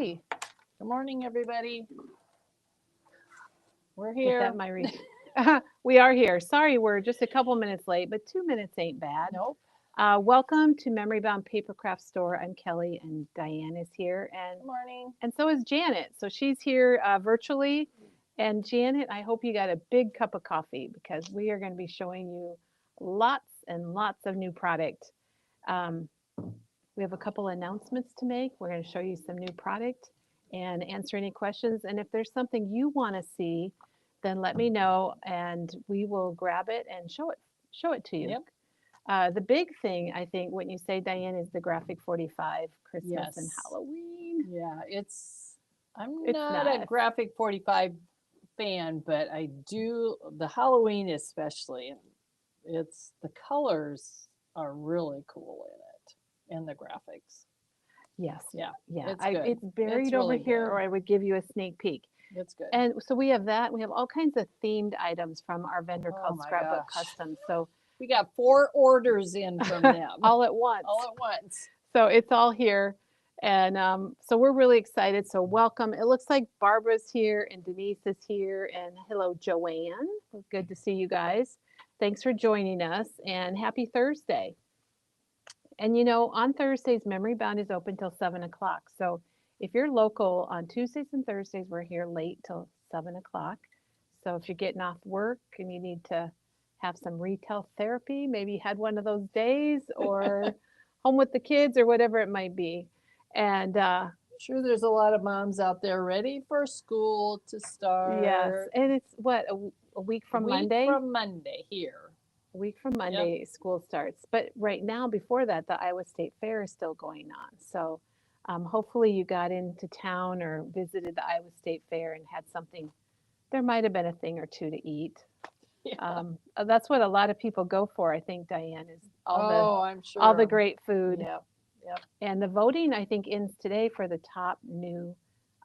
Okay. Good morning, everybody. We're Get here. that my reach. We are here. Sorry, we're just a couple minutes late, but 2 minutes ain't bad. Nope. Welcome to Memory Bound Paper Craft Store. I'm Kelly, and Diane is here, Good morning. and so is Janet. So she's here virtually. And Janet, I hope you got a big cup of coffee because we are going to be showing you lots and lots of new product. Um, we have a couple announcements to make. We're going to show you some new product and answer any questions. And if there's something you want to see, then let me know and we will grab it and show it to you. Yep. The big thing, I think, when you say Diane, is the graphic 45 Christmas and Yes. Halloween. Yeah, I'm It's not a nice. graphic 45 fan, but I do the Halloween especially. It's the colors are really cool in it and the graphics. Yes. Yeah. Yeah. It's good. It's buried It's over really here, good. or I would give you a sneak peek. It's good. And so we have that. We have all kinds of themed items from our vendor Oh called my Scrapbook gosh. Customs. So We got 4 orders in from them all at once. all at once. So it's all here. And so we're really excited. So welcome. It looks like Barbara's here and Denise is here. And hello, Joanne. Good to see you guys. Thanks for joining us and happy Thursday. And you know, on Thursdays, Memory Bound is open till 7 o'clock. So if you're local on Tuesdays and Thursdays, we're here late till 7 o'clock. So if you're getting off work and you need to have some retail therapy, maybe you had one of those days or home with the kids or whatever it might be. And Sure, there's a lot of moms out there ready for school to start. yes, and it's what, a week from Monday? From Monday here. A week from Monday, school starts. But right now, before that, the Iowa State Fair is still going on. So hopefully you got into town or visited the Iowa State Fair and had something. There might have been a thing or two to eat. Yeah. That's what a lot of people go for, I think, Diane, is I'm sure. all the great food. Yep. Yep. And the voting, I think, ends today for the top new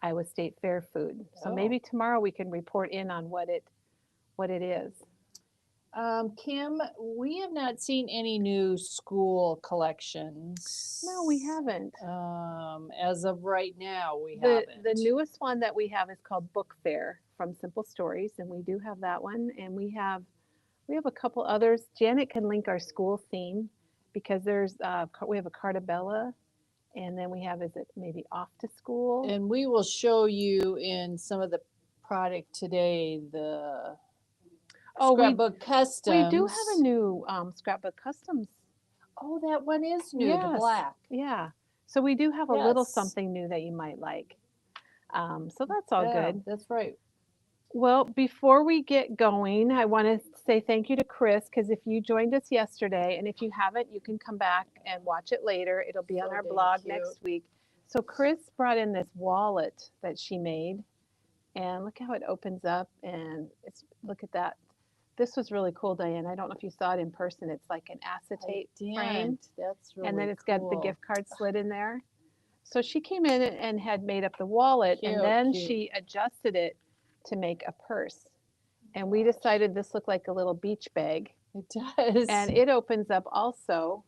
Iowa State Fair food. So maybe tomorrow we can report in on what it is. Kim, we have not seen any new school collections. No, we haven't. As of right now, we The haven't. newest one that we have is called Book Fair from Simple Stories, and we do have that one. And we have a couple others. Janet can link our school theme because we have a Cartabella, and then we have, is it maybe Off to School? And we will show you in some of the product today the Scrapbook Customs. We do have a new Scrapbook Customs. Oh, that one is new, Yes. the black. Yeah. So we do have a little something new that you might like. So that's all good. That's right. Well, before we get going, I want to say thank you to Chris because if you joined us yesterday, and if you haven't, you can come back and watch it later. It'll be on our blog next week. So Chris brought in this wallet that she made, and look how it opens up, and look at that. This was really cool, Diane. I don't know if you saw it in person. It's like an acetate frame. That's really and then it's got the gift card slid in there. So she came in and had made up the wallet, and then she adjusted it to make a purse. And we decided this looked like a little beach bag. It does. And it opens up also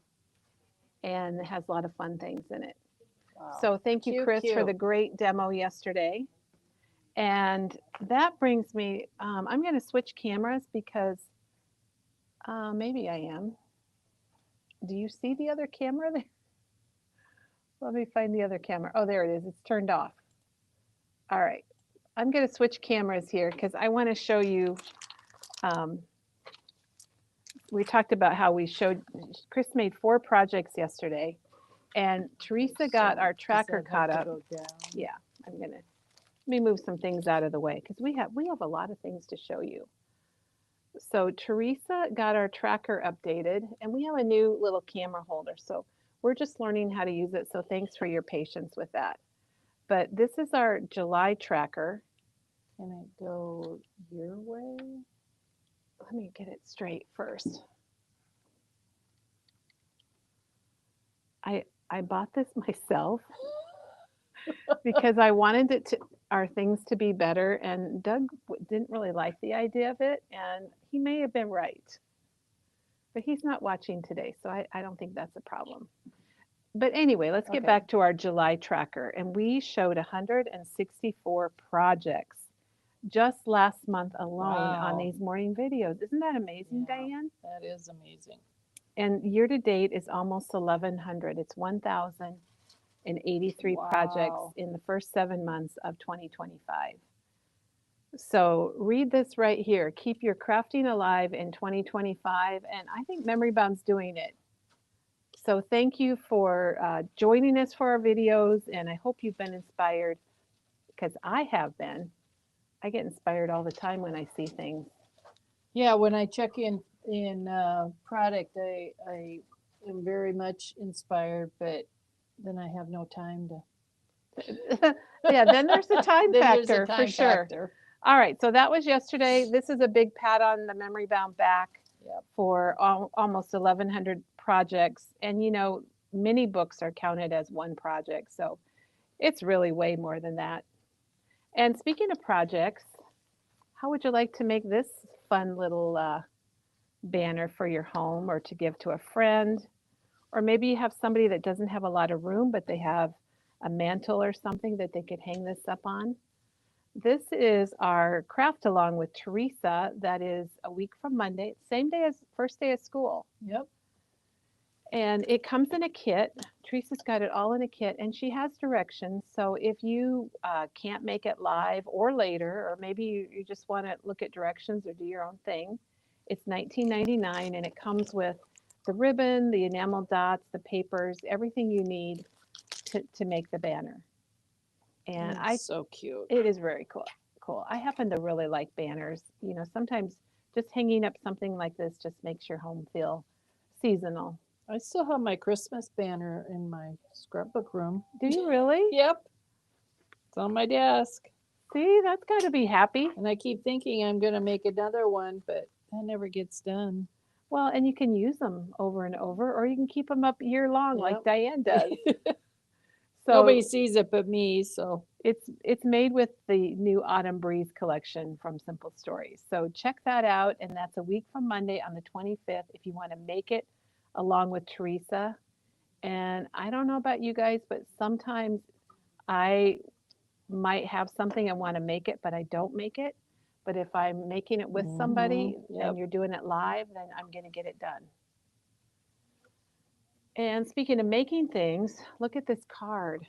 and has a lot of fun things in it. Wow. So thank you, Chris, for the great demo yesterday. And that brings me, I'm going to switch cameras because maybe I am. Do you see the other camera there? Let me find the other camera. Oh, there it is. It's turned off. All right. I'm going to switch cameras here because I want to show you. We talked about how Chris made 4 projects yesterday, and Teresa got our tracker caught up. Yeah, let me move some things out of the way because we have a lot of things to show you. So Teresa got our tracker updated, and we have a new little camera holder. So we're just learning how to use it. So thanks for your patience with that. But this is our July tracker. Can I go your way? Let me get it straight first. I bought this myself because I wanted our things to be better, and Doug didn't really like the idea of it, and he may have been right. But he's not watching today, so I don't think that's a problem. But anyway, let's get Okay. back to our July tracker. And we showed 164 projects just last month alone on Wow. these morning videos. Isn't that amazing, Yeah, Diane? that is amazing. And year to date is almost 1,100. It's 1,083 projects Wow. in the first 7 months of 2025. So read this right here. Keep your crafting alive in 2025. And I think Memory Bomb's doing it. So thank you for joining us for our videos. And I hope you've been inspired because I have been. I get inspired all the time when I see things. Yeah, when I check in product, I am very much inspired, but then I have no time to. Yeah, then there's a time Then there's a factor for time sure. factor. All right, so that was yesterday. This is a big pat on the Memory Bound back Yep. for almost 1,100 projects. And you know, mini books are counted as one project, so it's really way more than that. And speaking of projects, how would you like to make this fun little banner for your home or to give to a friend? Or maybe you have somebody that doesn't have a lot of room, but they have a mantle or something that they could hang this up on. This is our craft along with Teresa. That is a week from Monday, same day as first day of school. Yep. And it comes in a kit. Teresa's got it all in a kit, and she has directions. So if you can't make it live or later, or maybe you just want to look at directions or do your own thing, it's $19.99, and it comes with the ribbon, the enamel dots, the papers, everything you need to make the banner. And It's so cute. it is very cool. Cool. I happen to really like banners. You know, sometimes just hanging up something like this just makes your home feel seasonal. I still have my Christmas banner in my scrapbook room. Do you really? Yep. It's on my desk. See, that's got to be happy. And I keep thinking I'm going to make another one, but that never gets done. Well, and you can use them over and over, or you can keep them up year long like Yep. Diane does. So Nobody sees it but me, so it's made with the new Autumn Breeze collection from Simple Stories. So check that out, and that's a week from Monday on the 25th if you want to make it along with Teresa. And I don't know about you guys, but sometimes I might have something I want to make it, but I don't make it. But if I'm making it with somebody Yep. and you're doing it live, then I'm going to get it done. And speaking of making things, look at this card.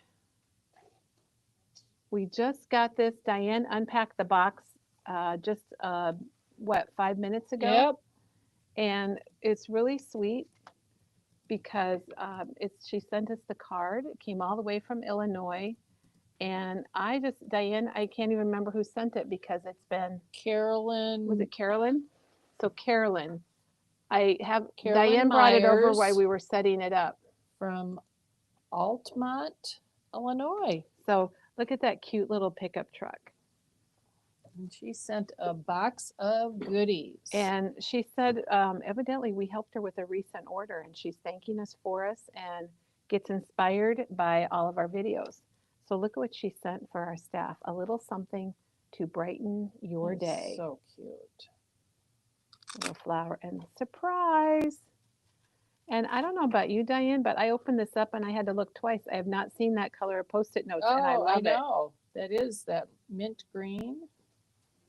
We just got this. Diane unpacked the box just, what, 5 minutes ago? Yep. And it's really sweet because she sent us the card. It came all the way from Illinois. And Diane, I can't even remember who sent it because it's been, Carolyn. was it Carolyn? So Carolyn, Carolyn Diane brought it over Myers while we were setting it up. from Altamont, Illinois. So look at that cute little pickup truck. And she sent a box of goodies. And she said, evidently, we helped her with a recent order, and she's thanking us for us and gets inspired by all of our videos. So look at what she sent for our staff, a little something to brighten your day. So cute. Little flower and surprise. And I don't know about you, Diane, but I opened this up and I had to look twice. I have not seen that color of Post-it notes, and I love it. know. That is that mint green.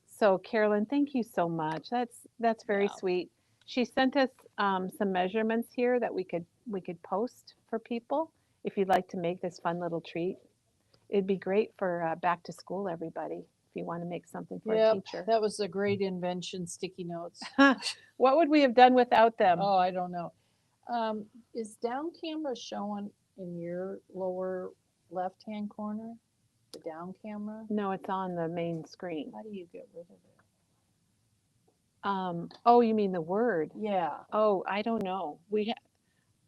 So Carolyn, thank you so much. That's very Yeah. sweet. She sent us some measurements here that we could post for people if you'd like to make this fun little treat. It'd be great for back to school, everybody, if you want to make something for a teacher. That was a great invention, sticky notes. What would we have done without them? Oh, I don't know. Is down camera showing in your lower left-hand corner? The down camera? No, it's on the main screen. How do you get rid of it? Oh, you mean the word? Yeah. Oh, I don't know.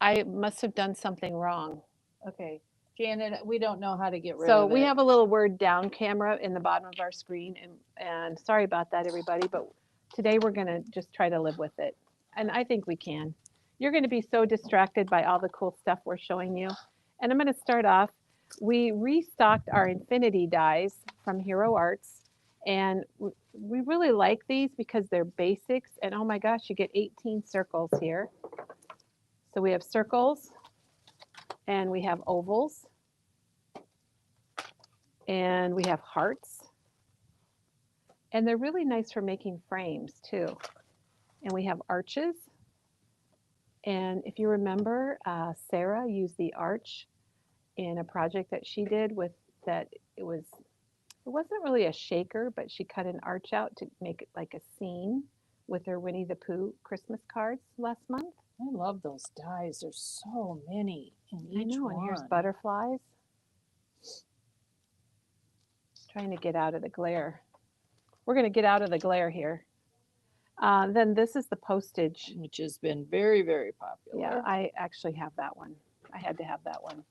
I must have done something wrong. Okay. Janet, we don't know how to get rid So of it. we have a little word down camera in the bottom of our screen, and sorry about that, everybody, but today we're going to just try to live with it. And I think we can. You're going to be so distracted by all the cool stuff we're showing you. And I'm going to start off. We restocked our infinity dies from Hero Arts, and we really like these because they're basics. And oh my gosh, you get 18 circles here. So we have circles, And we have ovals. And we have hearts. And they're really nice for making frames too. And we have arches. And if you remember, Sarah used the arch in a project that she did with that it wasn't really a shaker, but she cut an arch out to make it like a scene with her Winnie the Pooh Christmas cards last month. I love those dies. There's so many in I each know, one. and here's butterflies. Trying to get out of the glare. We're going to get out of the glare here. Then this is the postage. Which has been very, very popular. Yeah, I actually have that one. I had to have that one.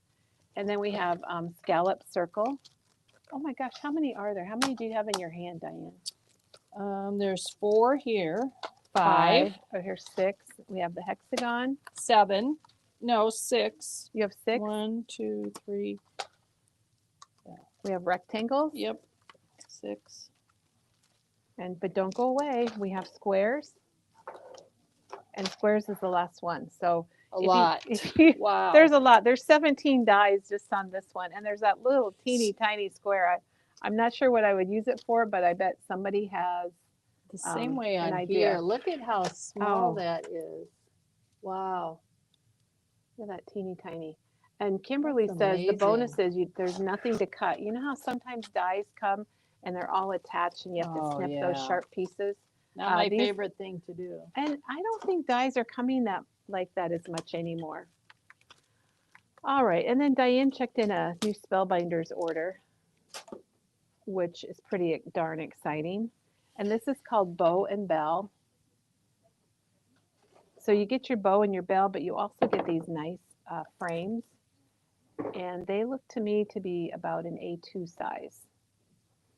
And then we have scallop circle. Oh my gosh, how many are there? How many do you have in your hand, Diane? There's 4 here. 5. 5. Oh, here's 6. We have the hexagon. 7. No, 6. You have 6. 1, 2, 3. We have rectangles. Yep. 6. But don't go away. We have squares. And squares is the last one. So A lot. Wow. There's a lot. There's 17 dies just on this one. And there's that little teeny tiny square. I'm not sure what I would use it for, but I bet somebody has the same way an on idea. here. Look at how small Oh. that is. Wow. Look at that teeny tiny. And Kimberly That's says the bonus amazing. is there's nothing to cut. You know how sometimes dies come and they're all attached and you have to Oh, snip yeah. those sharp pieces? Not my these- favorite thing to do. And I don't think dies are coming like that as much anymore. All right, and then Diane checked in a new Spellbinders order, which is pretty darn exciting. And this is called Bow and Bell. So you get your bow and your bell, but you also get these nice frames. And they look to me to be about an A2 size.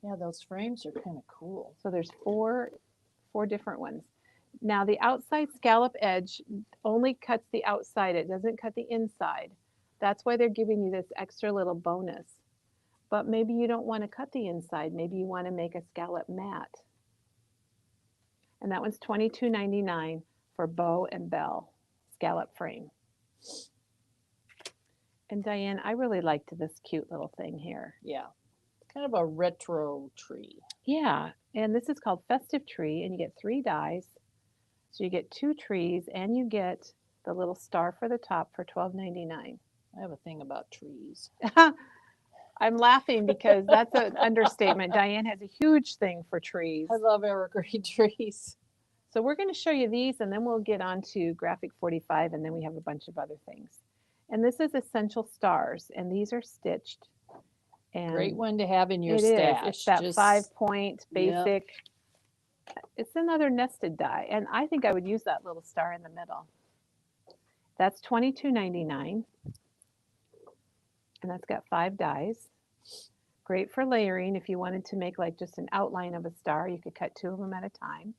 Yeah, those frames are kind of cool. So there's four different ones. Now the outside scallop edge only cuts the outside. It doesn't cut the inside. That's why they're giving you this extra little bonus. But maybe you don't want to cut the inside. Maybe you want to make a scallop mat. And that one's $22.99 for bow and bell scallop frame. And Diane, I really liked this cute little thing here. Yeah. It's kind of a retro tree. Yeah, and this is called Festive Tree, and you get 3 dies. So you get 2 trees, and you get the little star for the top for $12.99. I have a thing about trees. I'm laughing because that's an understatement. Diane has a huge thing for trees. I love evergreen trees. So we're going to show you these, and then we'll get on to Graphic 45, and then we have a bunch of other things. And this is Essential Stars, and these are stitched. And Great one to have in your it stash. is. It's that Just 5-point basic. Yep. It's another nested die, and I think I would use that little star in the middle. That's $22.99, and that's got 5 dies. Great for layering. If you wanted to make like just an outline of a star, you could cut 2 of them at a time.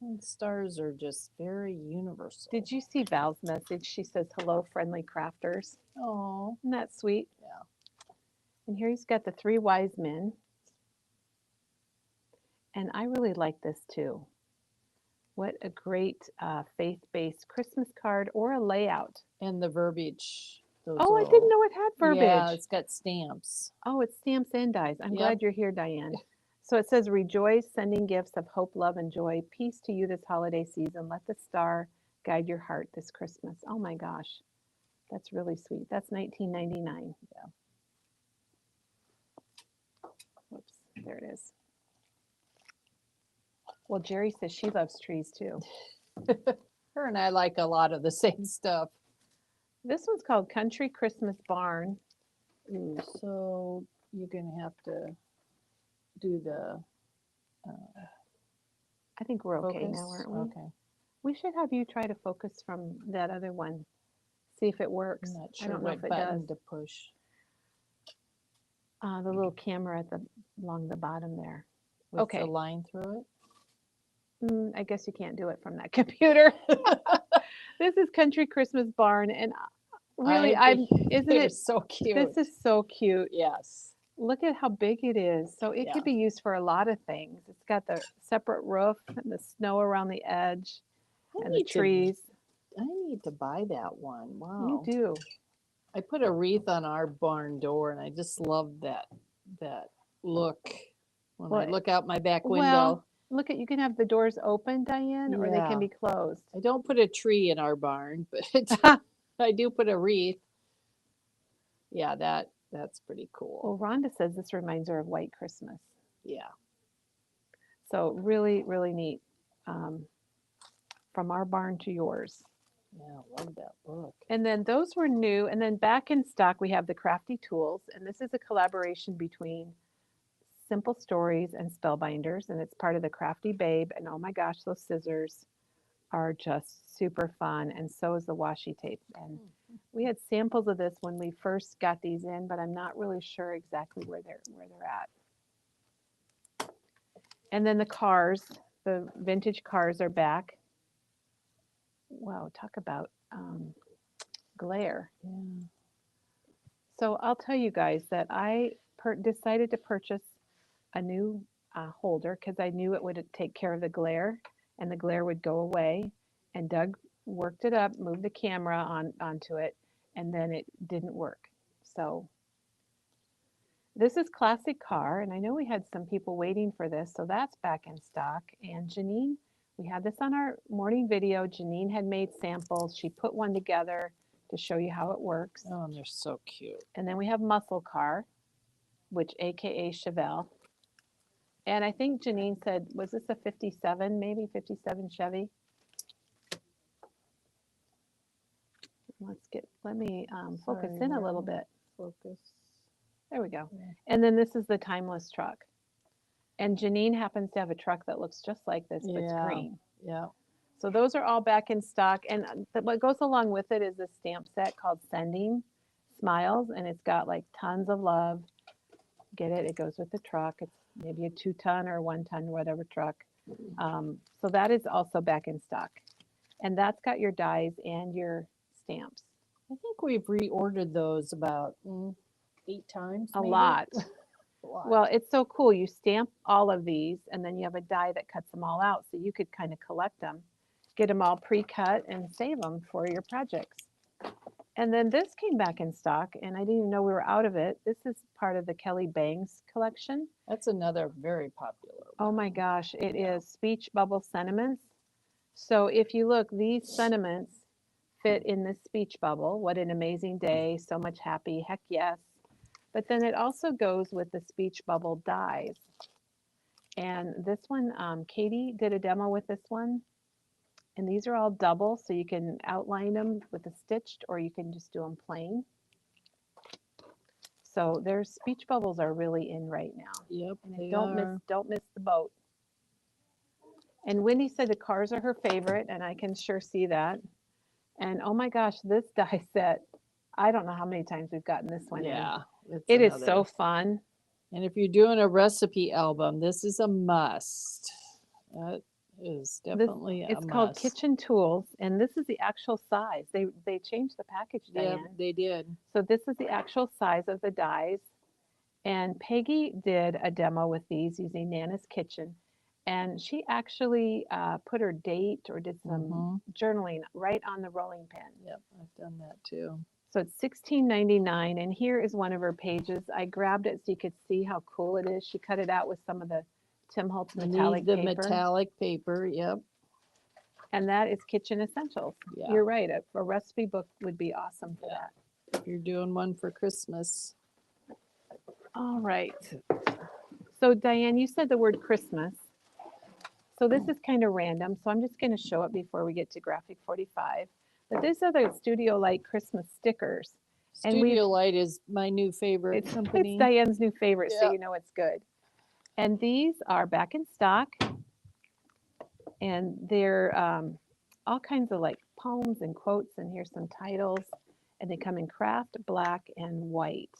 And stars are just very universal. Did you see Val's message? She says, hello, friendly crafters. Oh, Isn't that sweet? yeah. And here he's got the 3 wise men. And I really like this too. What a great faith-based Christmas card or a layout. And the verbiage. Those Oh, I didn't know it had verbiage. Yeah, it's got stamps. Oh, it's stamps and dies. I'm Yep. glad you're here, Diane. So it says, rejoice, sending gifts of hope, love, and joy. Peace to you this holiday season. Let the star guide your heart this Christmas. Oh my gosh. That's really sweet. That's $19.99. Yeah. Whoops, there it is. Well, Jerry says she loves trees too. Her and I like a lot of the same stuff. This one's called Country Christmas Barn. Ooh, so you're going to have to do the I think we're okay focus. now, aren't we? Okay. We should have you try to focus from that other one. See if it works. I'm not I sure don't know what if it button does. to push. The little camera along the bottom there. With Okay. the line through it. I guess you can't do it from that computer. This is Country Christmas Barn, and really, isn't They're it? so cute. This is so cute. Yes. Look at how big it is. So it Yeah. could be used for a lot of things. It's got the separate roof and the snow around the edge I and the need to- trees. I need to buy that one. Wow. You do. I put a wreath on our barn door, and I just love that look when Well, I look out my back Well, window. look at, you can have the doors open, Diane, or they can Yeah. be closed. I don't put a tree in our barn, but I do put a wreath. Yeah, that's pretty cool. Well, Rhonda says this reminds her of White Christmas. Yeah. So really, really neat. Um, from our barn to yours. Yeah, I love that book. And then those were new. And then back in stock, we have the Crafty Tools. And this is a collaboration between Simple Stories and Spellbinders. And it's part of the Crafty Babe. And oh my gosh, those scissors are just super fun. And so is the washi tape. And we had samples of this when we first got these in, but I'm not really sure exactly where they're at. And then the cars, the vintage cars are back. Wow, talk about glare. Yeah. So I'll tell you guys that I decided to purchase a new holder because I knew it would take care of the glare and the glare would go away. And Doug worked it up, moved the camera onto it, and then it didn't work. So this is Classic Car, and I know we had some people waiting for this, so that's back in stock. And Janine, we had this on our morning video. Janine had made samples. She put one together to show you how it works. Oh, and they're so cute. And then we have Muscle Car, which AKA Chevelle. And I think Janine said, was this a 57, maybe 57 Chevy? Let me focus Sorry, in a where little am bit. Focus. There we go. Yeah. And then this is the Timeless truck. And Janine happens to have a truck that looks just like this, but it's Yeah. green. Yeah. So those are all back in stock. And what goes along with it is a stamp set called Sending Smiles. And it's got like tons of love. Get it? It goes with the truck. It's maybe a 2-ton or 1-ton, whatever truck. So that is also back in stock. And that's got your dies and your stamps. I think we've reordered those about 8 times. A maybe? lot. A lot. Well, it's so cool. You stamp all of these, and then you have a die that cuts them all out. So you could kind of collect them, get them all pre-cut, and save them for your projects. And then this came back in stock, and I didn't even know we were out of it. This is part of the Kelly Bangs collection. That's another very popular one. Oh my gosh, it is Speech Bubble Sentiments. So if you look, these sentiments fit in this speech bubble. What an amazing day, so much happy, heck yes. But then it also goes with the speech bubble dies. And this one, Katie did a demo with this one. And these are all double, so you can outline them with a stitched, or you can just do them plain. So their speech bubbles are really in right now. Yep, And don't miss the boat. And Wendy said the cars are her favorite, and I can sure see that. And oh my gosh, this die set, I don't know how many times we've gotten this one in. Yeah. It is so fun. And if you're doing a recipe album, this is a must. That is definitely a must. It's called Kitchen Tools, and this is the actual size. They changed the package, Diane. Yeah, they did. So this is the actual size of the dies. And Peggy did a demo with these using Nana's Kitchen. And she actually put her date or did some journaling right on the rolling pin. Yep, I've done that too. So it's $16.99, and here is one of her pages. I grabbed it so you could see how cool it is. She cut it out with some of the Tim Holtz metallic paper. Metallic paper, yep. And that is Kitchen Essentials. Yeah. You're right. A recipe book would be awesome for that. If you're doing one for Christmas. All right. So Diane, you said the word Christmas. So this is kind of random, so I'm just going to show it before we get to Graphic 45. But these are the Studio Light Christmas stickers. Studio Light is my new favorite company. It's Diane's new favorite, Yeah. so you know it's good. And these are back in stock. And they're all kinds of like poems and quotes, and here's some titles. And they come in craft, black, and white.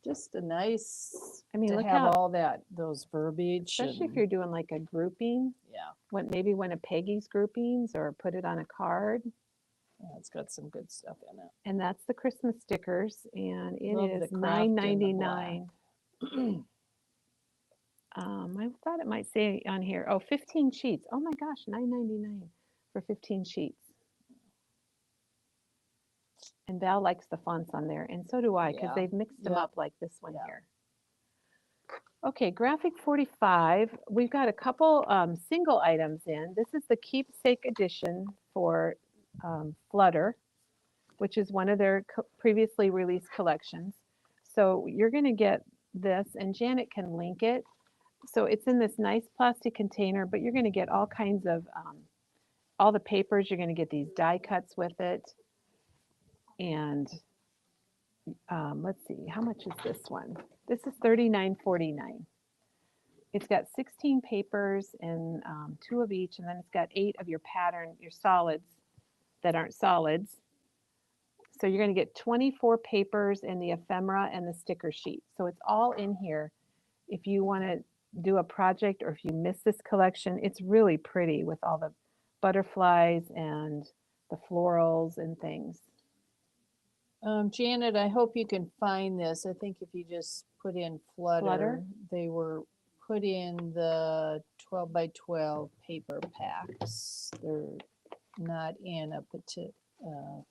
Just a nice, I mean, to look have how, all those verbiage. especially if you're doing like a grouping. Yeah. Maybe one of Peggy's groupings, or put it on a card. Yeah, it's got some good stuff in it. And that's the Christmas stickers, and it Love is the craft and the $9.99. I thought it might say on here, 15 sheets. Oh my gosh, $9.99 for 15 sheets. And Val likes the fonts on there, and so do I, because Yeah. they've mixed them Yep. up like this one Yeah. here. Okay, graphic 45. We've got a couple single items in. This is the keepsake edition for Flutter, which is one of their previously released collections. So you're going to get this, and Janet can link it. So it's in this nice plastic container, but you're going to get all kinds of, all the papers. You're going to get these die cuts with it. And let's see, how much is this one? This is $39.49. It's got 16 papers and 2 of each, and then it's got 8 of your pattern, your solids that aren't solids. So you're going to get 24 papers and the ephemera and the sticker sheet. So it's all in here. If you want to do a project or if you miss this collection, it's really pretty with all the butterflies and the florals and things. Janet, I hope you can find this. I think if you just put in Flutter, they were put in the 12 by 12 paper packs. They're not in a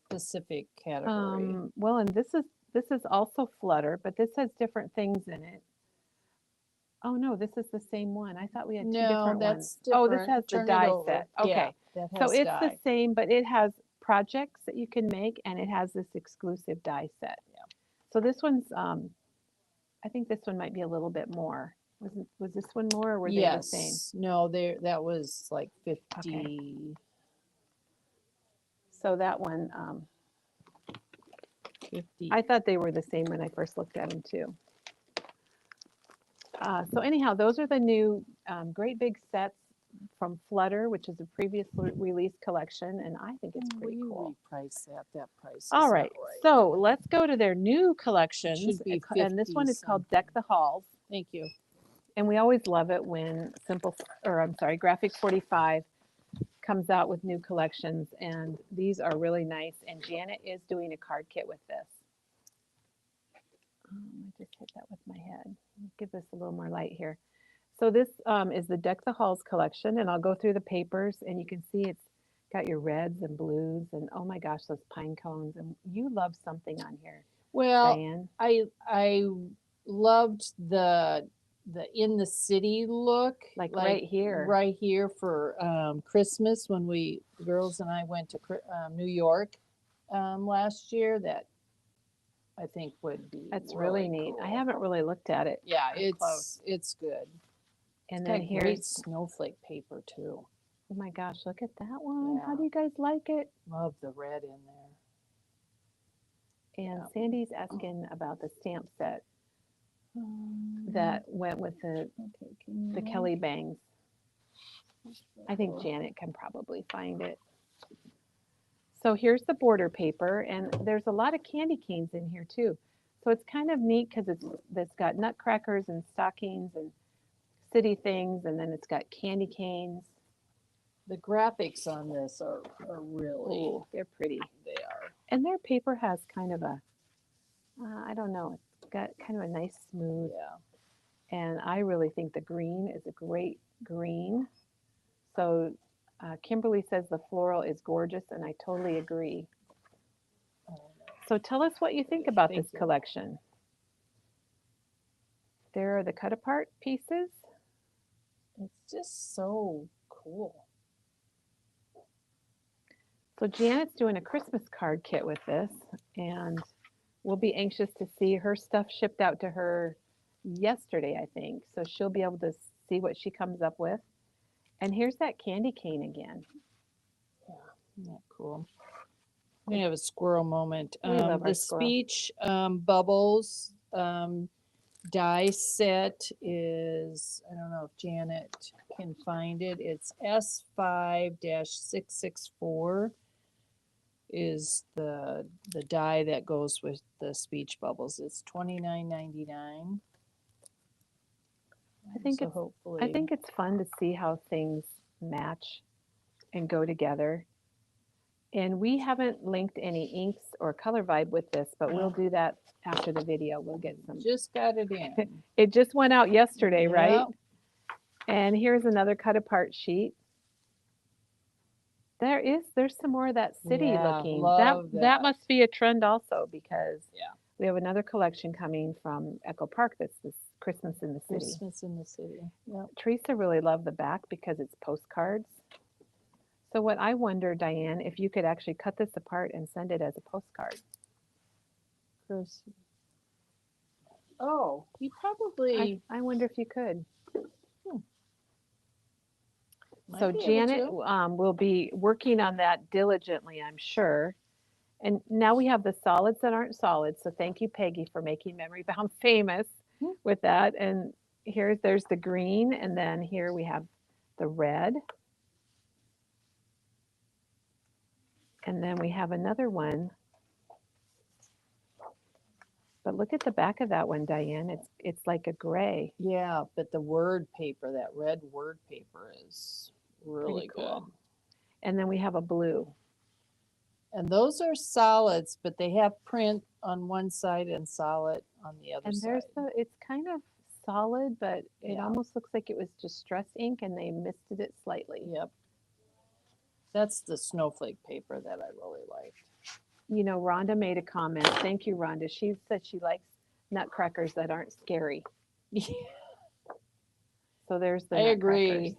specific category. Well, and this is also Flutter, but this has different things in it. Oh no, this is the same one. I thought we had 2 different ones. Different. Oh, this has the die set. Okay, yeah, so it's die. the same, but it has projects that you can make, and it has this exclusive die set. Yeah. So this one's, I think this one might be a little bit more. Was this one more, or were they the same? No, that was like 50. Okay. So that one, 50. I thought they were the same when I first looked at them too. So anyhow, those are the new great big sets from Flutter, which is a previously released collection, and I think it's pretty cool. Price that price. All right, so let's go to their new collections, Should be and this one is called Deck the Halls. Thank you. And we always love it when Graphic 45 comes out with new collections, and these are really nice. And Janet is doing a card kit with this. I just hit that with my head. Give this a little more light here. So this is the Deck the Halls collection, and I'll go through the papers, and you can see it's got your reds and blues, and oh my gosh, those pine cones. And you love something on here, Well, Diane. I loved the in the city look, like right here for Christmas when the girls and I went to New York last year. That I think would be that's really neat. Cool. I haven't really looked at it. Yeah, it's good. And it's then got here's great snowflake paper too. Oh my gosh, look at that one. Yeah. How do you guys like it? Love the red in there. And Sandy's asking about the stamp set that went with the Kelly bangs. I think Janet can probably find it. So here's the border paper, and there's a lot of candy canes in here too. So it's kind of neat because it's got nutcrackers and stockings and city things, and then it's got candy canes. The graphics on this are really, Ooh, they're pretty. They are. And their paper has kind of a, I don't know, it's got kind of a nice smooth. Yeah. And I really think the green is a great green. So Kimberly says the floral is gorgeous, and I totally agree. So tell us what you think about this collection. There are the cut apart pieces. It's just so cool. So Janet's doing a Christmas card kit with this, and we'll be anxious to see her stuff shipped out to her yesterday, I think. So she'll be able to see what she comes up with. And here's that candy cane again. Yeah, isn't that cool? I'm gonna have a squirrel moment. We love our the squirrel. speech bubbles die set is, I don't know if Janet can find it. It's S5-664 is the die that goes with the speech bubbles. It's $29.99. I think it's fun to see how things match and go together. And we haven't linked any inks or Color Vibe with this, but we'll do that after the video. We'll get some. Just got it in. It just went out yesterday, right? Yep. And here's another cut apart sheet. There's some more of that city Yeah, looking. love That that. must be a trend also because Yeah. we have another collection coming from Echo Park that's this Christmas in the City. Christmas in the City. Yep. Teresa really loved the back because it's postcards. So what I wonder, Diane, if you could actually cut this apart and send it as a postcard. Chris. Oh, you probably I wonder if you could. might So be able Janet to. will be working on that diligently, I'm sure. And now we have the solids that aren't solids. So thank you, Peggy, for making Memory Bound famous Hmm. with that. And there's the green, and then here we have the red. And then we have another one. But look at the back of that one, Diane. It's like a gray. Yeah, but the word paper, that red word paper is really cool. good. And then we have a blue. And those are solids, but they have print on one side and solid on the other And side. it's kind of solid, but it Yeah. almost looks like it was distress ink and they misted it slightly. Yep. That's the snowflake paper that I really liked. You know, Rhonda made a comment. Thank you, Rhonda. She said she likes nutcrackers that aren't scary. Yeah. So there's the I nutcrackers. agree.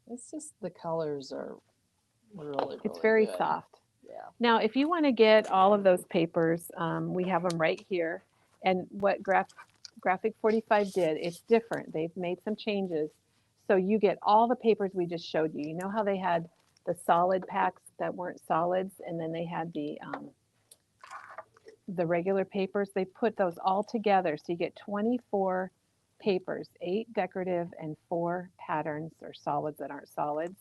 It's just the colors are really It's very good. soft. Yeah. Now, if you want to get all of those papers, we have them right here. And what Graphic 45 did, it's different. They've made some changes. So you get all the papers we just showed you. You know how they had the solid packs that weren't solids, and then they had the regular papers? They put those all together. So you get 24 papers, 8 decorative and 4 patterns or solids that aren't solids,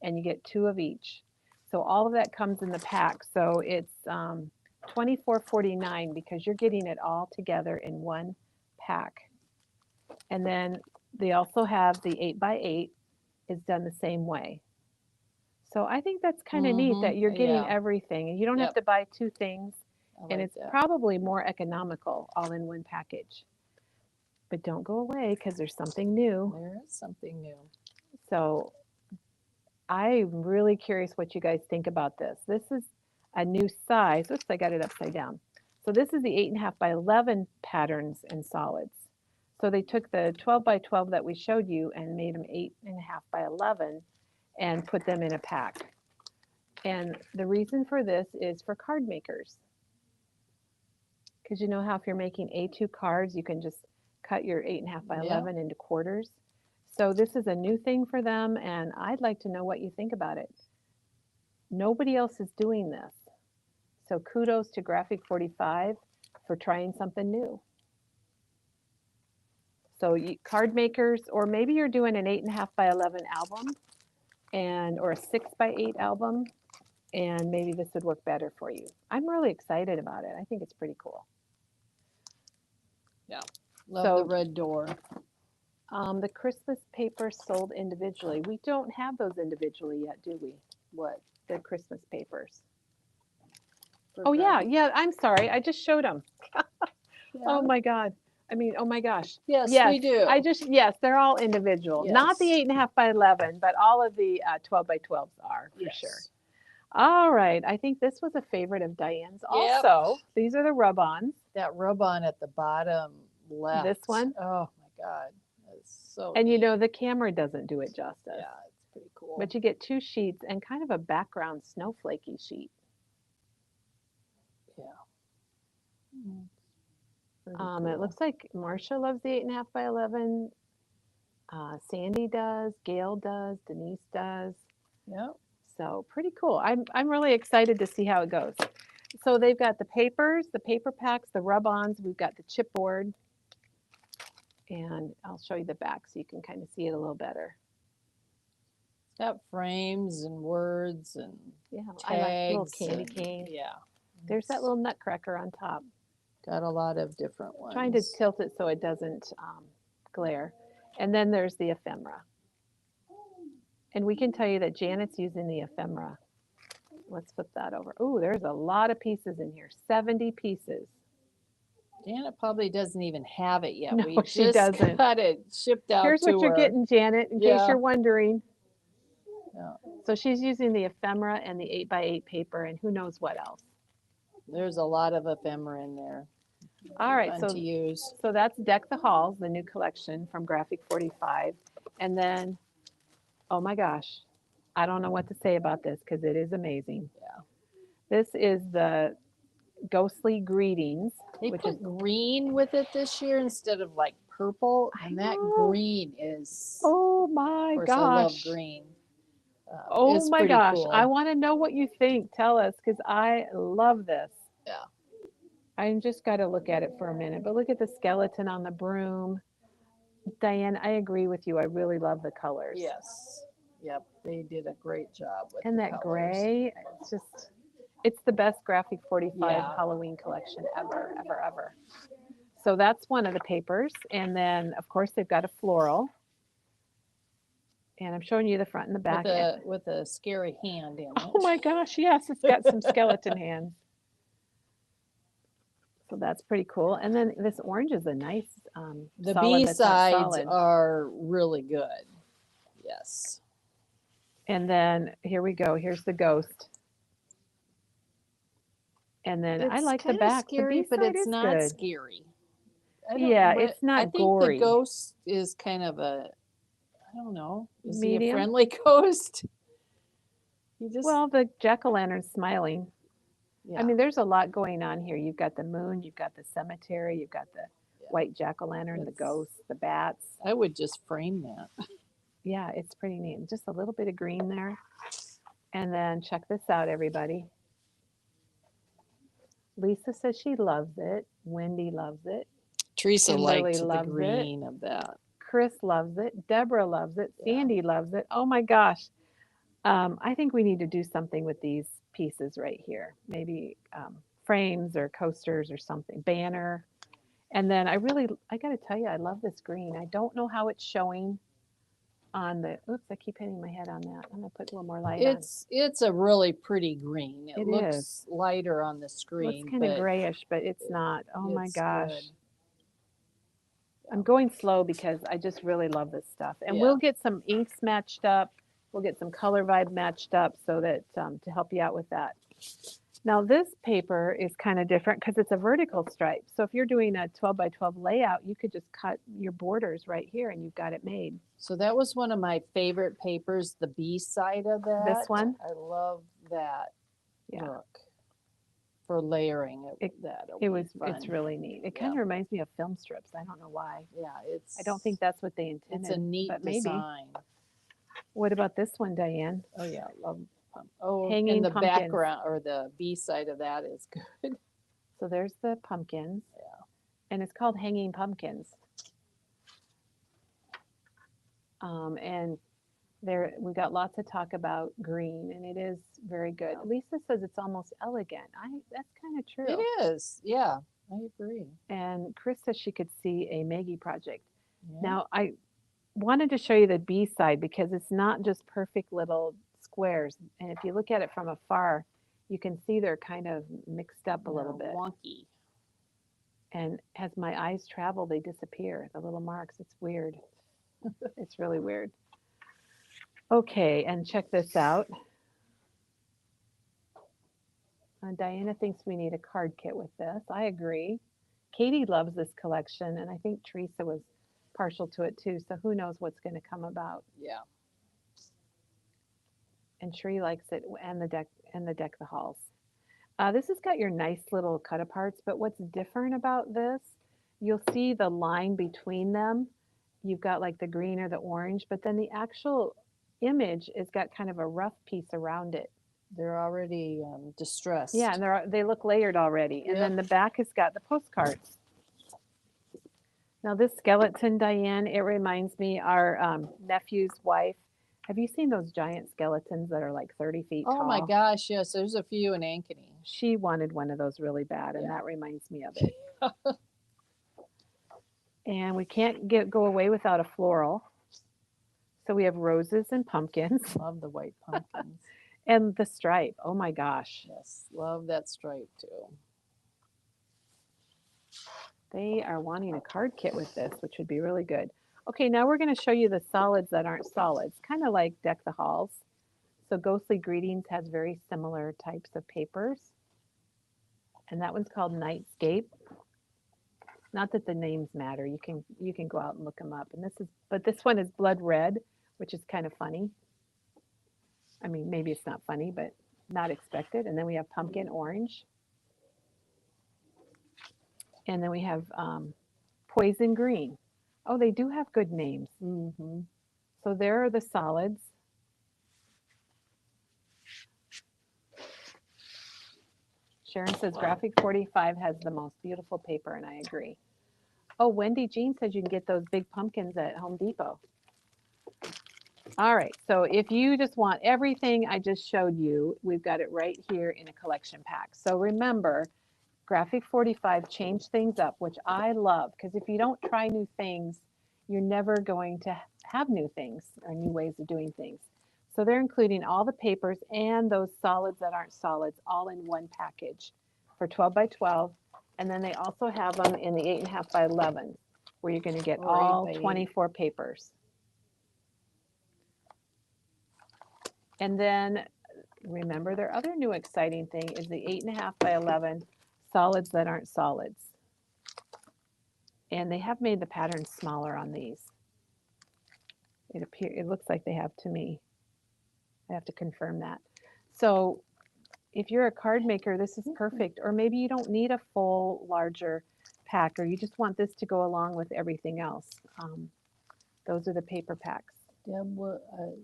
and you get 2 of each. So all of that comes in the pack. So it's $24.49 because you're getting it all together in one pack. And then they also have the 8x8 is done the same way. So I think that's kind of neat that you're getting Yeah. everything and you don't have Yep. to buy 2 things. I And like it's that. probably more economical all in one package. But don't go away because there's something new. There is something new. So I'm really curious what you guys think about this. This is a new size. Oops, I got it upside down. So this is the 8.5 by 11 patterns and solids. So they took the 12 by 12 that we showed you and made them 8.5 by 11 and put them in a pack. And the reason for this is for card makers. Because you know how if you're making A2 cards, you can just cut your 8.5 by 11 into quarters. So this is a new thing for them, and I'd like to know what you think about it. Nobody else is doing this. So kudos to Graphic 45 for trying something new. So card makers, or maybe you're doing an 8.5 by 11 album, or a 6 by 8 album, and maybe this would work better for you. I'm really excited about it. I think it's pretty cool. Yeah, love the red door. The Christmas papers sold individually. We don't have those individually yet, do we? What? The Christmas papers. For Oh, yeah, graphic? yeah. I'm sorry. I just showed them. Yeah. Oh, my God. I mean, oh, my gosh. Yes, Yes, we do. yes, they're all individual. Not the Yes. 8.5 by 11, but all of the 12 by 12s are for sure. All right. I think this was a favorite of Diane's Yep. also. These are the rub-ons. That rub-on at the bottom left. This one? Oh, my God. That's so And neat. you know, the camera doesn't do it justice. Yeah, it's pretty cool. But you get 2 sheets and kind of a background snowflakey sheet. Yeah. It looks like Marcia loves the 8.5 by 11. Sandy does, Gail does, Denise does. Yep. So pretty cool. I'm really excited to see how it goes. So they've got the papers, the paper packs, the rub-ons. We've got the chipboard. And I'll show you the back so you can kind of see it a little better. It's got frames and words and tags. I like little candy cane. Yeah. There's that little nutcracker on top. Got a lot of different ones. Trying to tilt it so it doesn't glare. And then there's the ephemera. And we can tell you that Janet's using the ephemera. Let's flip that over. Oh, there's a lot of pieces in here. 70 pieces. Janet probably doesn't even have it yet. No, We she just doesn't. got it shipped out Here's to what you're her. getting, Janet, in case you're wondering. Yeah. So she's using the ephemera and the 8x8 paper and who knows what else. There's a lot of ephemera in there. All right, Fun so to use. that's Deck the Halls, the new collection from Graphic 45. And then, oh my gosh, I don't know what to say about this because it is amazing. Yeah. This is the Ghostly Greetings, They which put is green with it this year instead of like purple, I and that know. green is. Oh Of my course, I love gosh. green. Oh It's my pretty gosh. cool. I want to know what you think. Tell us because I love this. Yeah. I just got to look at it for a minute. But look at the skeleton on the broom. Diane, I agree with you. I really love the colors. Yes. Yep. They did a great job with And the that colors. gray, it's the best Graphic 45 Yeah. Halloween collection ever, ever, ever. So that's one of the papers. And then, of course, they've got a floral. And I'm showing you the front and the back. With a scary hand in it. Oh my gosh, yes, it's got some skeleton hands. So that's pretty cool. And then this orange is a nice The solid that's not B-sides solid. are really good. Yes. And then here we go. Here's the ghost. And then I like the kinda back. Scary, the but B-side it's is not good. scary. Yeah, but it's not I think gory. the ghost is kind of I don't know. Is he a Medium? friendly ghost? Well, the jack-o'-lantern's smiling. Yeah. I mean, there's a lot going on here. You've got the moon, you've got the cemetery, you've got the white jack-o'-lantern, the ghosts, the bats. I would just frame that. Yeah, it's pretty neat. Just a little bit of green there. And then check this out, everybody. Lisa says she loves it. Wendy loves it. Teresa Kimberly liked the loves it. green of that. Chris loves it. Deborah loves it. Yeah. Sandy loves it. Oh my gosh. I think we need to do something with these pieces right here. Maybe frames or coasters or something. Banner. And then I got to tell you, I love this green. I don't know how it's showing on the, oops, I keep hitting my head on that. I'm going to put a little more light on. It's a really pretty green. It looks is. lighter on the screen. Well, it's kind of grayish, but it's not. Oh my it's gosh. good. I'm going slow because I just really love this stuff. And Yeah. we'll get some inks matched up. We'll get some color vibe matched up so that to help you out with that. Now this paper is kind of different because it's a vertical stripe. So if you're doing a 12 by 12 layout, you could just cut your borders right here and you've got it made. So that was one of my favorite papers, the B side of that. This one? I love that Yeah. book for layering it. It's really neat. It kind of reminds me of film strips. I don't know why. Yeah, I don't think that's what they intended. It's a neat but design. Maybe. What about this one, Diane? Oh yeah, love. Hanging and the pumpkins. background or the B side of that is good. So there's the pumpkins. Yeah. And it's called Hanging Pumpkins. And there we got lots of talk about green, and it is very good. Yeah. Lisa says it's almost elegant. That's kind of true. It is. Yeah, I agree. And Chris says she could see a Maggie project. Yeah. Now I wanted to show you the B side because it's not just perfect little squares. And if you look at it from afar, you can see they're kind of mixed up a little bit. Wonky. And as my eyes travel, they disappear. The little marks. It's weird. It's really weird. Okay, and check this out. Diana thinks we need a card kit with this. I agree. Katie loves this collection, and I think Teresa was partial to it too. So who knows what's going to come about? Yeah. And Sheree likes it, and the deck the halls. This has got your nice little cut aparts, but what's different about this? You'll see the line between them. You've got like the green or the orange, but then the actual image has got kind of a rough piece around it. They're already distressed. Yeah, and they look layered already. And then the back has got the postcards. Now this skeleton, Diane, it reminds me our nephew's wife. Have you seen those giant skeletons that are like 30 feet tall? Oh my gosh, yes. There's a few in Ankeny. She wanted one of those really bad, and that reminds me of it. And we can't go away without a floral. So we have roses and pumpkins. Love the white pumpkins. And the stripe. Oh my gosh. Yes, love that stripe too. They are wanting a card kit with this, which would be really good. Okay, now we're going to show you the solids that aren't solids, kind of like Deck the Halls. So Ghostly Greetings has very similar types of papers. And that one's called Nightscape. Not that the names matter. You can go out and look them up. And this one is Blood Red, which is kind of funny. I mean, maybe it's not funny, but not expected. And then we have Pumpkin Orange. And then we have Poison Green. Oh, they do have good names. Mm-hmm. So there are the solids. Sharon says Graphic 45 has the most beautiful paper, and I agree. Oh, Wendy Jean says you can get those big pumpkins at Home Depot. All right, so if you just want everything I just showed you, we've got it right here in a collection pack. So remember, Graphic 45 changed things up, which I love, because if you don't try new things, you're never going to have new things or new ways of doing things. So they're including all the papers and those solids that aren't solids all in one package for 12 by 12. And then they also have them in the 8.5 by 11, where you're going to get all 24 papers. And then remember, their other new exciting thing is the 8.5 by 11 solids that aren't solids. And they have made the pattern smaller on these. It looks like they have to me. I have to confirm that. So if you're a card maker, this is perfect. Or maybe you don't need a full, larger pack, or you just want this to go along with everything else. Those are the paper packs. Deb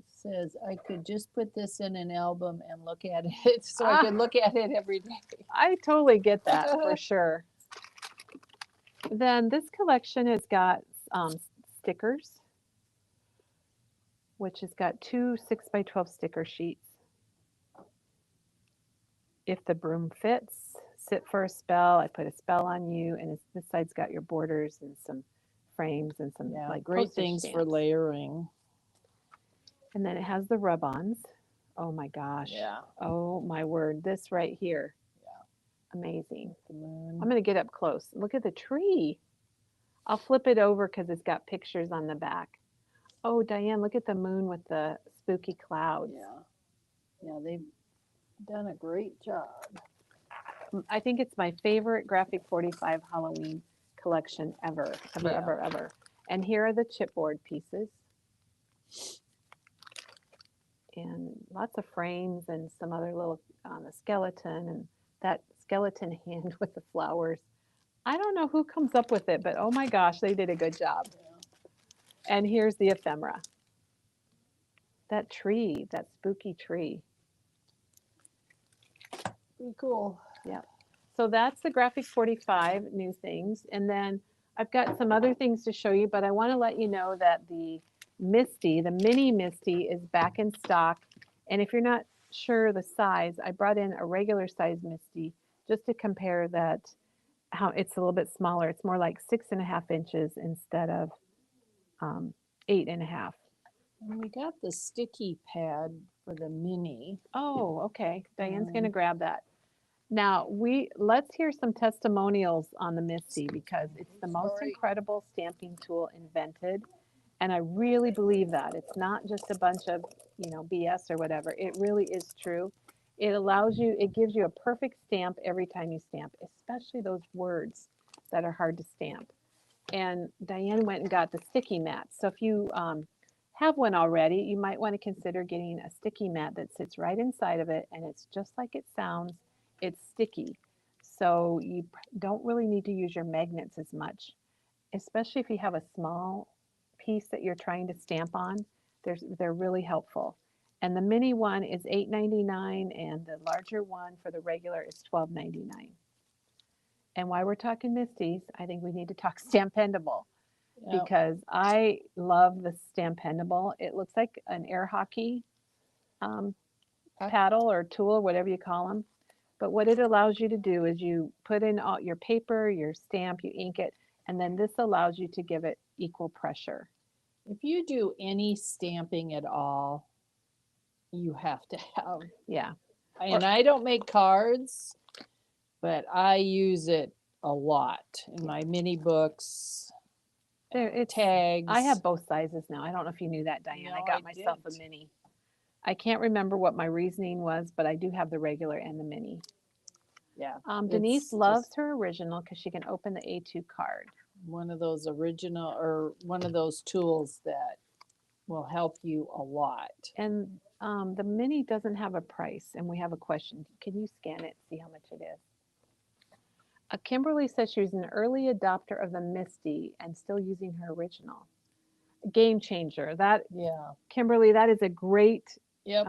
says I could just put this in an album and look at it, so I could look at it every day. I totally get that for sure. Then this collection has got stickers, which has got 2 6 by 12 sticker sheets. If the broom fits, sit for a spell. I put a spell on you, and this side's got your borders and some frames and some like great things stamps for layering. And then it has the rub-ons. Oh my gosh. Yeah. Oh my word. This right here. Yeah. Amazing. The moon. I'm going to get up close. Look at the tree. I'll flip it over because it's got pictures on the back. Oh, Diane, look at the moon with the spooky clouds. Yeah. Yeah, they've done a great job. I think it's my favorite Graphic 45 Halloween collection ever. And here are the chipboard pieces. And lots of frames and some other little a skeleton and that skeleton hand with the flowers. I don't know who comes up with it, but oh my gosh, they did a good job. Yeah. And here's the ephemera. That tree, that spooky tree. Pretty cool. Yeah. So that's the Graphic 45 new things. And then I've got some other things to show you, but I want to let you know that the Misti, the mini Misti, is back in stock. And if you're not sure the size, I brought in a regular size Misti just to compare that, how it's a little bit smaller. It's more like 6.5 inches instead of 8.5. And we got the sticky pad for the mini. Oh, okay. Diane's going to grab that. Now, let's hear some testimonials on the Misti because it's the most incredible stamping tool invented. And I really believe that. It's not just a bunch of, BS or whatever. It really is true. It gives you a perfect stamp every time you stamp, especially those words that are hard to stamp. And Diane went and got the sticky mat. So if you have one already, you might want to consider getting a sticky mat that sits right inside of it, and it's just like it sounds. It's sticky. So you don't really need to use your magnets as much, especially if you have a small piece that you're trying to stamp on. They're really helpful. And the mini one is $8.99, and the larger one for the regular is $12.99. And while we're talking Mistis, I think we need to talk Stampendable. Yep. Because I love the Stampendable. It looks like an air hockey paddle or tool, whatever you call them. But what it allows you to do is you put in all your paper, your stamp, you ink it, and then this allows you to give it equal pressure. If you do any stamping at all, you have to have. Yeah. And I don't make cards, but I use it a lot in my mini books. Tags. I have both sizes now. I don't know if you knew that, Diane. No, I got myself a mini. I can't remember what my reasoning was, but I do have the regular and the mini. Yeah. Denise it's loves just her original because she can open the A2 card. one of those original or one of those tools that will help you a lot. And the mini doesn't have a price, and we have a question. Can you scan it, see how much it is? Kimberly says she's an early adopter of the Misti and still using her original. Game changer. That Yeah. Kimberly, that is a great Yep.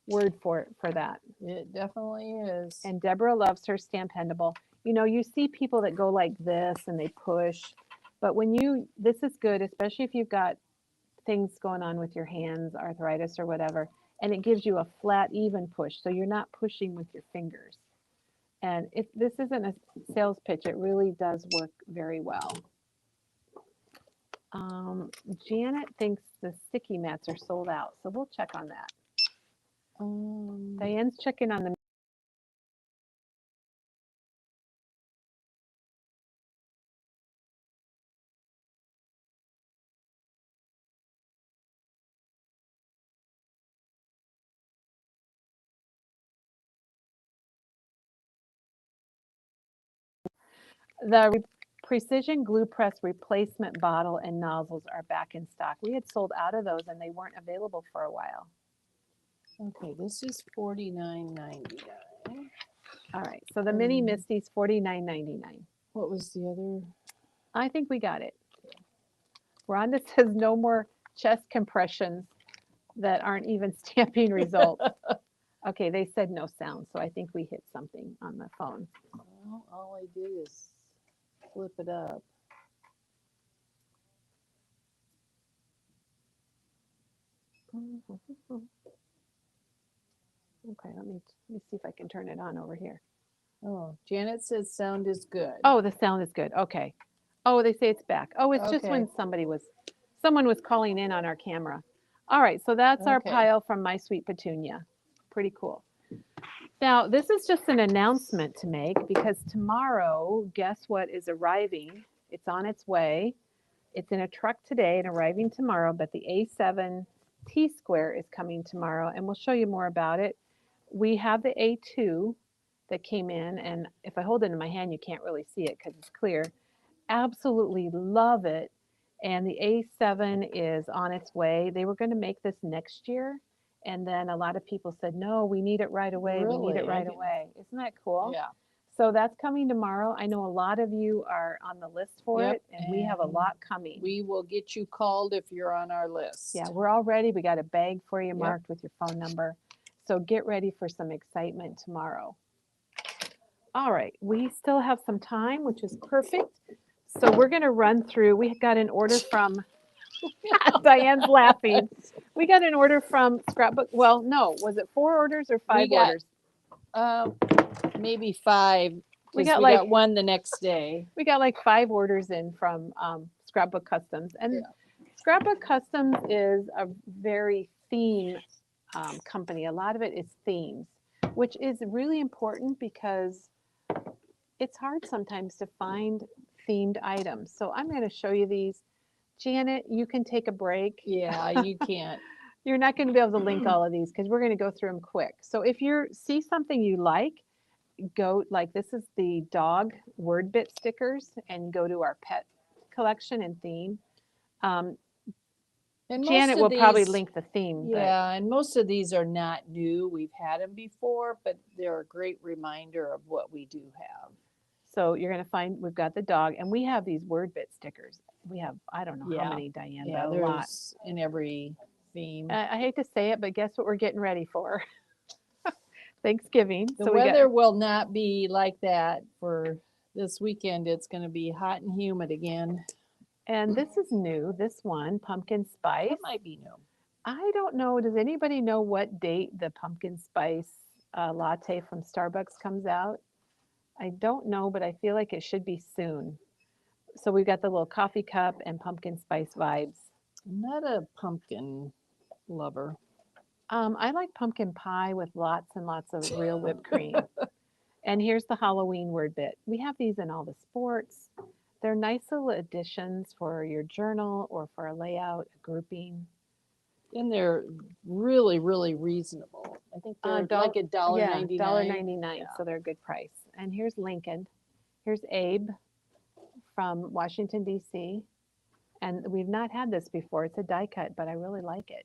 word for that. It definitely is. And Deborah loves her Stampendable. You know, you see people that go like this and they push, but this is good, especially if you've got things going on with your hands, arthritis or whatever, and it gives you a flat, even push, so you're not pushing with your fingers. And if this isn't a sales pitch, it really does work very well. Janet thinks the sticky mats are sold out, so we'll check on that. Diane's checking on the precision glue press replacement bottle and nozzles are back in stock. We had sold out of those and they weren't available for a while. Okay, this is $49.99. All right, so the mini Misti's $49.99. What was the other? I think we got it. Rhonda says no more chest compressions that aren't even stamping results. Okay, they said no sound, so I think we hit something on the phone. Well, all I did is flip it up. Okay, let me see if I can turn it on over here. Oh, Janet says sound is good. Oh, the sound is good. Okay. Oh, they say it's back. Oh, it's just when Okay. someone was calling in on our camera. All right, so that's our Okay. pile from My Sweet Petunia. Pretty cool. Now, this is just an announcement to make because tomorrow, guess what is arriving? It's on its way. It's in a truck today and arriving tomorrow, but the A7 T Square is coming tomorrow, and we'll show you more about it. We have the A2 that came in, and if I hold it in my hand, you can't really see it because it's clear. Absolutely love it. And the A7 is on its way. They were going to make this next year, and then a lot of people said, no, we need it right away. We need it Really? right away. Isn't that cool? Yeah. So that's coming tomorrow. I know a lot of you are on the list for Yep, it, and we have a lot coming. We will get you called if you're on our list. Yeah, we're all ready. We got a bag for you Yep. marked with your phone number. So get ready for some excitement tomorrow. All right, we still have some time, which is perfect. So we're going to run through. We got an order from Diane's laughing. We got an order from Scrapbook. Well, no, was it 4 orders or 5 orders? Maybe 5. We got got one the next day. We got like 5 orders in from Scrapbook Customs. And Scrapbook Customs is a very theme company. A lot of it is themes, which is really important because it's hard sometimes to find themed items. So I'm going to show you these. Janet, you can take a break. Yeah, you can't. You're not going to be able to link all of these because we're going to go through them quick. So if you see something you like, go, like this is the dog word bit stickers, and go to our pet collection and theme. And Janet will probably link the theme. Yeah, and most of these are not new. We've had them before, but they're a great reminder of what we do have. So you're going to find we've got the dog, and we have these word bit stickers. We have, I don't know how many, Diane, but a lot. In every theme. I hate to say it, but guess what we're getting ready for? Thanksgiving. The weather will not be like that for this weekend. It's going to be hot and humid again. And this is new, this one, pumpkin spice. That might be new. I don't know. Does anybody know what date the pumpkin spice latte from Starbucks comes out? I don't know, but I feel like it should be soon. So we've got the little coffee cup and pumpkin spice vibes. I'm not a pumpkin lover. I like pumpkin pie with lots and lots of real whipped cream. And here's the Halloween word bit. We have these in all the sports. They're nice little additions for your journal or for a layout, a grouping. And they're really, really reasonable. I think they're like $1.99. Yeah, $1.99. Yeah. So they're a good price. And here's Lincoln. Here's Abe from Washington, D.C. And we've not had this before. It's a die cut, but I really like it.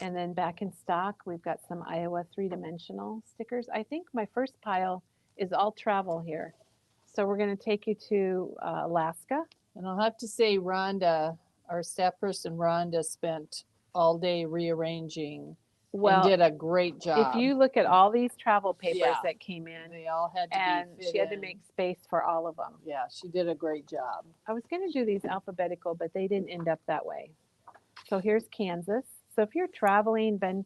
And then back in stock, we've got some Iowa three-dimensional stickers. I think my first pile is all travel here. So we're going to take you to Alaska. And I'll have to say, Rhonda, our staff person, Rhonda, spent all day rearranging and did a great job. If you look at all these travel papers Yeah. that came in, They all had to and be fit she had to in. make space for all of them. Yeah, she did a great job. I was going to do these alphabetical, but they didn't end up that way. So here's Kansas. So if you're traveling, been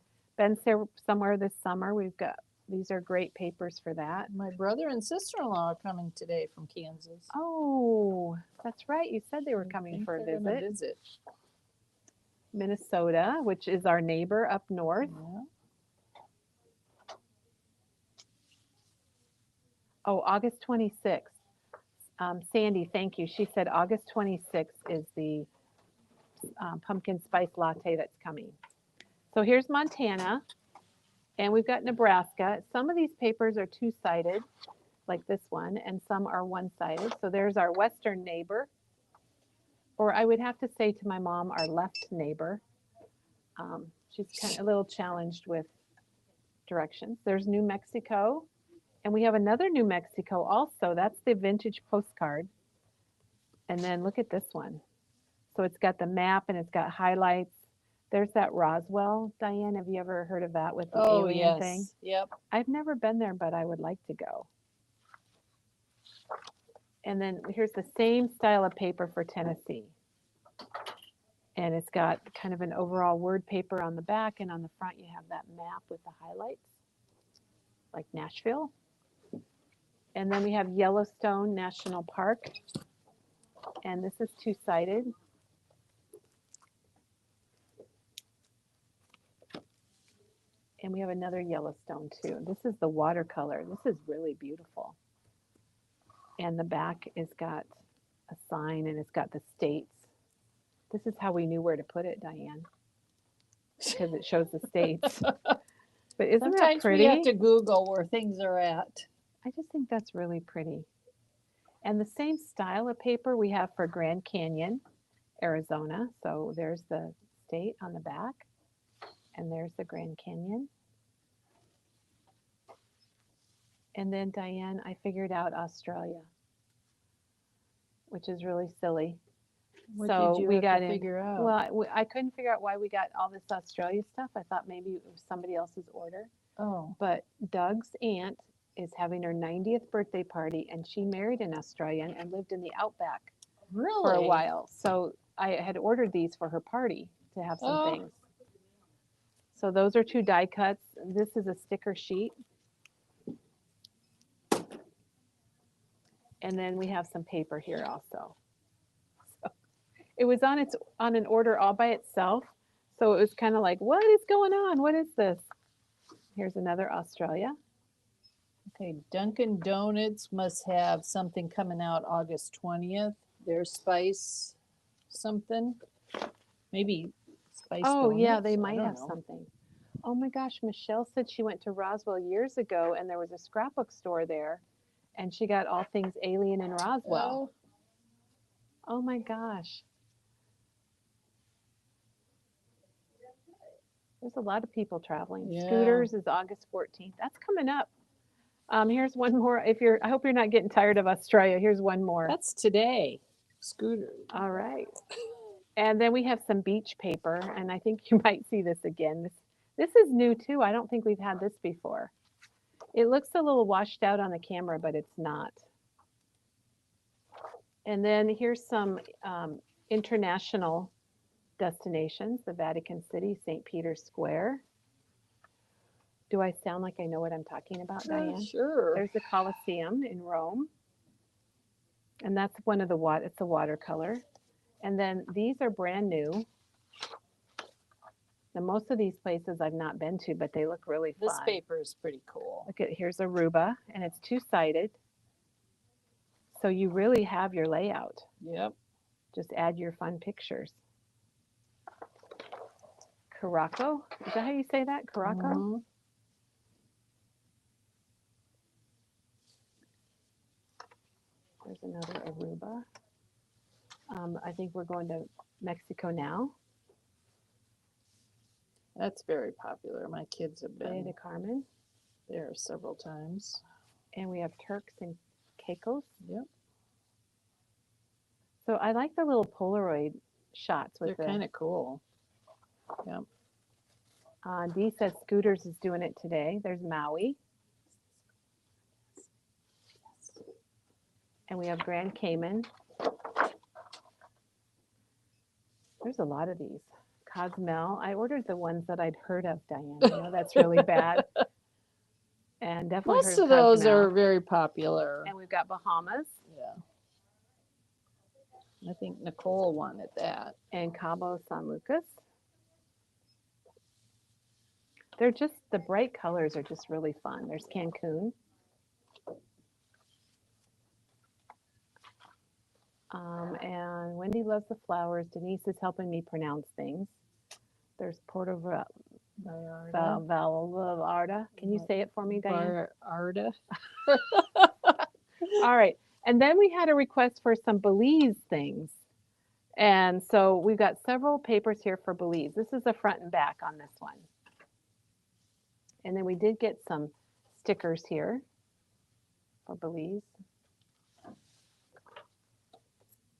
somewhere this summer, we've got, these are great papers for that. My brother and sister-in-law are coming today from Kansas. Oh, that's right. You said they were I coming think for a they're gonna visit. visit. Minnesota, which is our neighbor up north. Yeah. Oh, August 26th. Sandy, thank you. She said August 26th is the pumpkin spice latte that's coming. So here's Montana, and we've got Nebraska. Some of these papers are two-sided, like this one, and some are one-sided. So there's our western neighbor, or I would have to say to my mom, our left neighbor. She's kind of a little challenged with directions. There's New Mexico, and we have another New Mexico also. That's the vintage postcard. And then look at this one. So it's got the map and it's got highlights. There's that Roswell. Diane, have you ever heard of that with the alien thing? Yep. I've never been there, but I would like to go. And then here's the same style of paper for Tennessee. And it's got kind of an overall word paper on the back, and on the front you have that map with the highlights, like Nashville. And then we have Yellowstone National Park, and this is two-sided. And we have another Yellowstone too. This is the watercolor. This is really beautiful. And the back is got a sign, and it's got the states. This is how we knew where to put it, Diane, because it shows the states. But isn't Sometimes that pretty? we have to Google where things are at. I just think that's really pretty. And the same style of paper we have for Grand Canyon, Arizona. So there's the state on the back, and there's the Grand Canyon. And then, Diane, I figured out Australia, which is really silly. What So did you we have got to in. figure out? Well, I couldn't figure out why we got all this Australia stuff. I thought maybe it was somebody else's order. Oh. But Doug's aunt is having her 90th birthday party, and she married an Australian and lived in the outback Really? for a while. So I had ordered these for her party to have some things. So those are two die cuts. This is a sticker sheet. And then we have some paper here also. So it was on an order all by itself. So it was kind of like, what is going on? What is this? Here's another Australia. Okay, Dunkin' Donuts must have something coming out August 20th. Their spice something. Maybe spice donuts. Yeah, they might I have don't know. something. Oh my gosh, Michelle said she went to Roswell years ago, and there was a scrapbook store there, and she got all things alien in Roswell. Oh my gosh. There's a lot of people traveling. Yeah. Scooters is August 14th. That's coming up. Here's one more. I hope you're not getting tired of Australia. Here's one more. That's today. Scooter. All right. And then we have some beach paper, and I think you might see this again. This is new too. I don't think we've had this before. It looks a little washed out on the camera, but it's not. And then here's some international destinations, the Vatican City, St. Peter's Square. Do I sound like I know what I'm talking about, Diane? Sure. There's the Colosseum in Rome. And that's one of it's a watercolor. And then these are brand new. Now, most of these places I've not been to, but they look really fun. This paper is pretty cool. Look here's Aruba, and it's two-sided. So you really have your layout. Yep. Just add your fun pictures. Caraco. Is that how you say that? Caraco? Mhm. There's another Aruba. I think we're going to Mexico now. That's very popular. My kids have Playa de been Carmen. there several times. And we have Turks and Caicos. Yep. So I like the little Polaroid shots with They're the. kind of cool. Yep. Dee says Scooters is doing it today. There's Maui. And we have Grand Cayman. There's a lot of these. Cozumel. I ordered the ones that I'd heard of, Diane. I know that's really bad. And definitely Most heard of those Cozumel. are very popular. And we've got Bahamas. Yeah. I think Nicole wanted that. And Cabo San Lucas. They're just, the bright colors are just really fun. There's Cancun. And Wendy loves the flowers. Denise is helping me pronounce things. There's Puerto Vallarta. Can you say it for me, Diane? Arda. All right. And then we had a request for some Belize things. And so we've got several papers here for Belize. This is the front and back on this one. And then we did get some stickers here for Belize.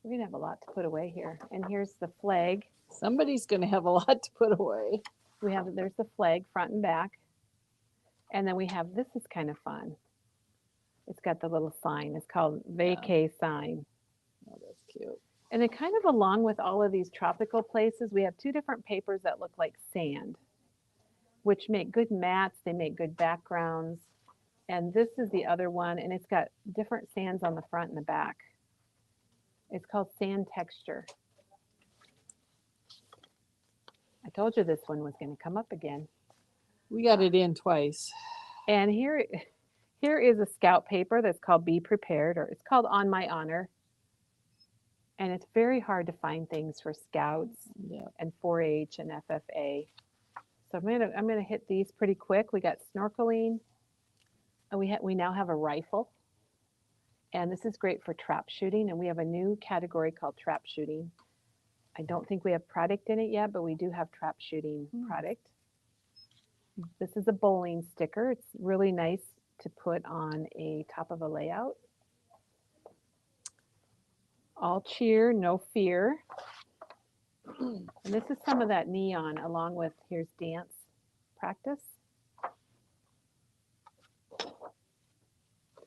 We're going to have a lot to put away here. And here's the flag. Somebody's going to have a lot to put away. There's the flag front and back. And then we have, this is kind of fun. It's got the little sign. It's called Vacay sign. Oh, that's cute. And then kind of along with all of these tropical places, we have two different papers that look like sand, which make good mats. They make good backgrounds. And this is the other one, and it's got different sands on the front and the back. It's called Sand Texture. I told you this one was going to come up again. We got it in twice. And here is a scout paper that's called Be Prepared, or it's called On My Honor. And it's very hard to find things for scouts and 4-H and FFA. So I'm gonna hit these pretty quick. We got snorkeling, and we now have a rifle, and this is great for trap shooting. And we have a new category called trap shooting. I don't think we have product in it yet, but we do have trap shooting product. This is a bowling sticker. It's really nice to put on a top of a layout. All cheer, no fear. And this is some of that neon along with, here's dance practice.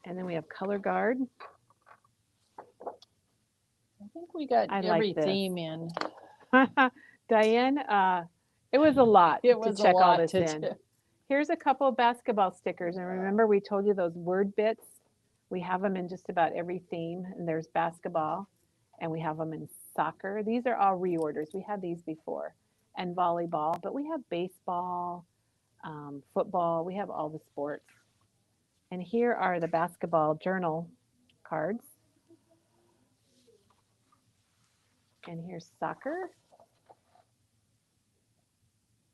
And then we have color guard. I think we got every theme in. Diane, it was a lot to check all this in. Here's a couple of basketball stickers. And remember, we told you those word bits. We have them in just about every theme. And there's basketball. And we have them in soccer. These are all reorders. We had these before. And volleyball. But we have baseball, football. We have all the sports. And here are the basketball journal cards. And here's soccer.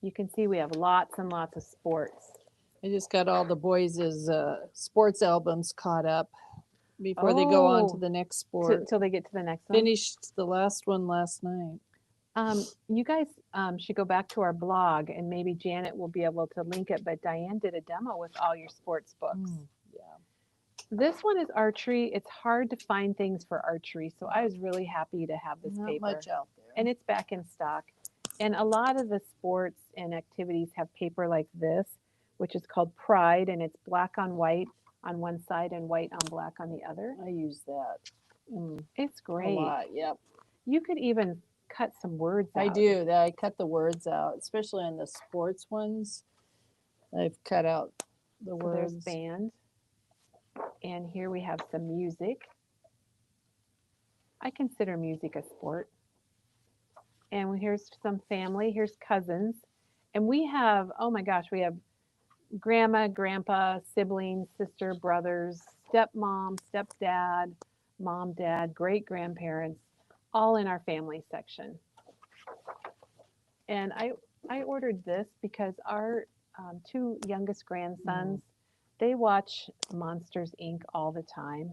You can see we have lots and lots of sports. I just got all the boys' sports albums caught up before they go on to the next sport. Till they get to the next one. Finished the last one last night. You guys should go back to our blog, and maybe Janet will be able to link it. But Diane did a demo with all your sports books. Yeah. This one is archery. It's hard to find things for archery, so I was really happy to have this Not paper. much out there. And it's back in stock. And a lot of the sports and activities have paper like this, which is called Pride, and it's black on white on one side and white on black on the other. I use that. It's great. A lot, yep. You could even cut some words out. I do. I cut the words out, especially on the sports ones. I've cut out the words. There's band. And here we have some music. I consider music a sport. And here's some family. Here's cousins. And we have, oh my gosh, we have grandma, grandpa, siblings, sister, brothers, stepmom, stepdad, mom, dad, great grandparents, all in our family section. And I ordered this because our two youngest grandsons, they watch Monsters Inc. all the time.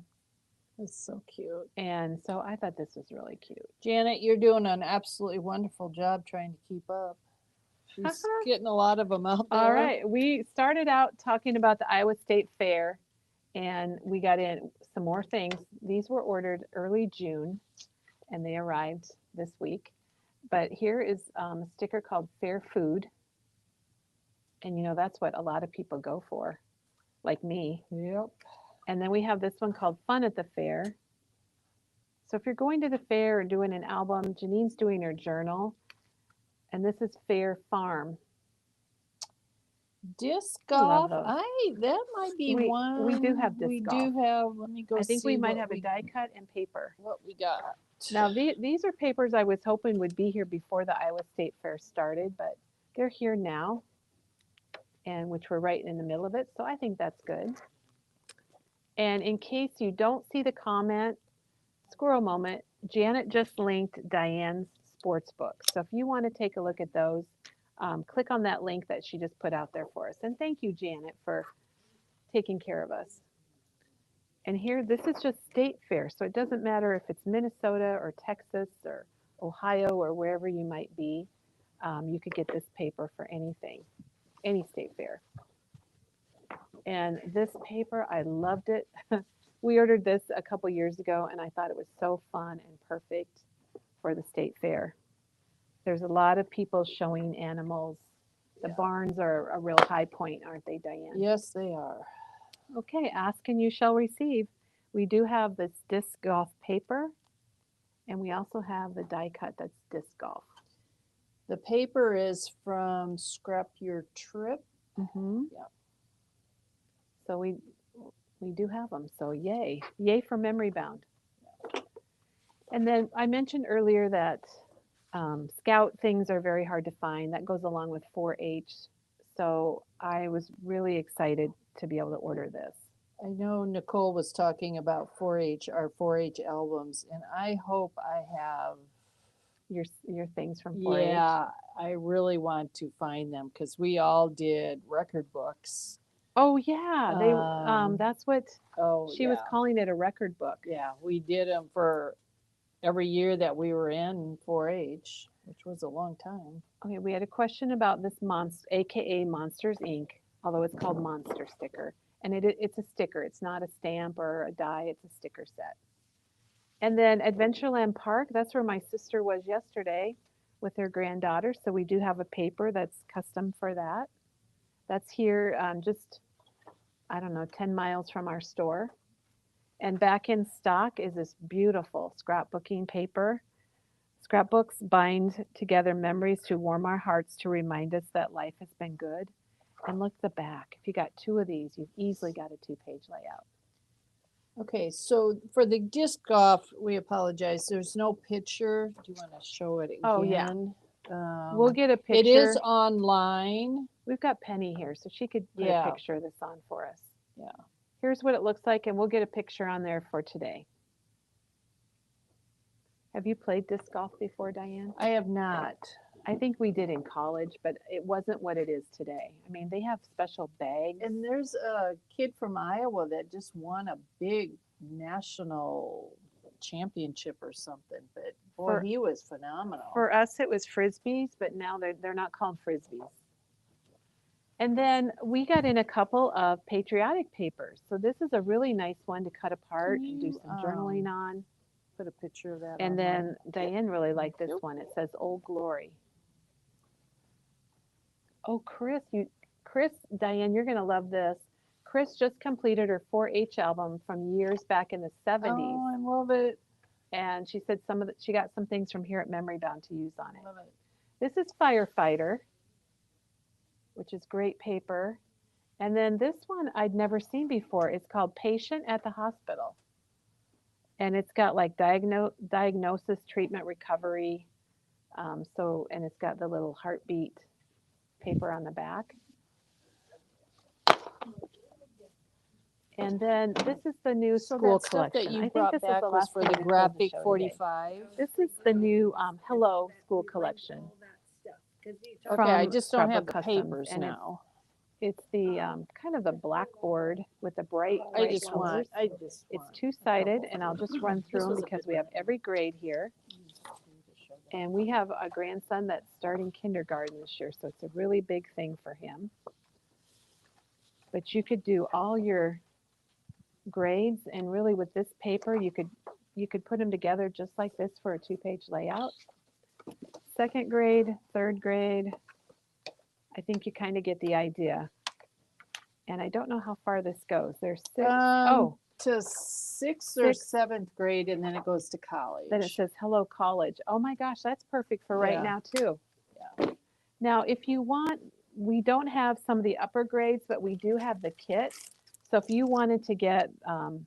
It's so cute. And so I thought this was really cute. Janet, you're doing an absolutely wonderful job trying to keep up. She's getting a lot of them out there. All right. We started out talking about the Iowa State Fair, and we got in some more things. These were ordered early June, and they arrived this week. But here is a sticker called Fair Food. And you know, that's what a lot of people go for, like me. Yep. And then we have this one called Fun at the Fair. So if you're going to the fair or doing an album, Janine's doing her journal. And this is Fair Farm. Disc I love golf. those. That might be one. We do have disc We golf. do have. Let me go. I think we see might what have a we- die cut and paper. What we got. Now, these are papers I was hoping would be here before the Iowa State Fair started, but they're here now, and which we're right in the middle of it, so I think that's good. And in case you don't see the comment, squirrel moment, Janet just linked Diane's sports books. So if you want to take a look at those, click on that link that she just put out there for us. And thank you, Janet, for taking care of us. And here, this is just state fair, so it doesn't matter if it's Minnesota or Texas or Ohio or wherever you might be. You could get this paper for anything, any state fair. And this paper, I loved it. We ordered this a couple years ago, and I thought it was so fun and perfect for the state fair. There's a lot of people showing animals. The barns are a real high point, aren't they, Diane? Yes, they are. Okay, ask and you shall receive. We do have this disc golf paper, and we also have the die cut that's disc golf. The paper is from Scrap Your Trip. Mm-hmm. Yeah. So we do have them. So yay, yay for memory bound. And then I mentioned earlier that Scout things are very hard to find. That goes along with 4-H. So I was really excited to be able to order this. I know Nicole was talking about 4-H, our 4-H albums, and I hope I have. Your things from 4-H. Yeah, I really want to find them because we all did record books. Oh yeah, they that's what she was calling it, a record book. Yeah, we did them for every year that we were in 4-H, which was a long time. Okay, we had a question about this monster, aka Monsters Inc., although it's called Monster Sticker. And it's a sticker. It's not a stamp or a die. It's a sticker set. And then Adventureland Park, that's where my sister was yesterday with her granddaughter. So we do have a paper that's custom for that. That's here just, I don't know, 10 miles from our store. And back in stock is this beautiful scrapbooking paper. Scrapbooks bind together memories to warm our hearts to remind us that life has been good. And look at the back. If you got two of these, you've easily got a 2-page layout. Okay, so for the disc golf, we apologize. There's no picture. Do you want to show it again? Oh, yeah. We'll get a picture. It is online. We've got Penny here, so she could put a picture of this on for us. Yeah. Here's what it looks like, and we'll get a picture on there for today. Have you played disc golf before, Diane? I have not. I think we did in college, but it wasn't what it is today. I mean, they have special bags. And there's a kid from Iowa that just won a big national championship or something. But boy, he was phenomenal. For us, it was Frisbees, but now they're not called Frisbees. And then we got in a couple of patriotic papers. So this is a really nice one to cut apart and do some journaling on. Put a picture of that. And then Diane really liked this one. It says Old Glory. Oh, Chris, Diane, you're going to love this. Chris just completed her 4-H album from years back in the 70s. Oh, I love it. And she said she got some things from here at Memory Bound to use on it. Love it. This is Firefighter, which is great paper. And then this one I'd never seen before. It's called Patient at the Hospital. And it's got like diagnosis, treatment, recovery. And it's got the little heartbeat paper on the back. And then this is the new school collection. That you I think brought this back is the was last for thing the I graphic showed today. 45. This is the new Hello School collection. Okay, I from just don't have Scrapbook the Customs, papers and now. it's the kind of the blackboard with the bright I white just colors. want, It's two-sided, and I'll just run through them because we have every grade here. And we have a grandson that's starting kindergarten this year, so it's a really big thing for him. But you could do all your grades, and really with this paper, you could put them together just like this for a 2-page layout. Second grade, third grade, I think you kind of get the idea. And I don't know how far this goes. There's 6. To 6th or 7th grade, and then it goes to college. Then it says hello college. Oh my gosh, that's perfect for right now too. Yeah. Now, if you want, we don't have some of the upper grades, but we do have the kit. So if you wanted to get 7th,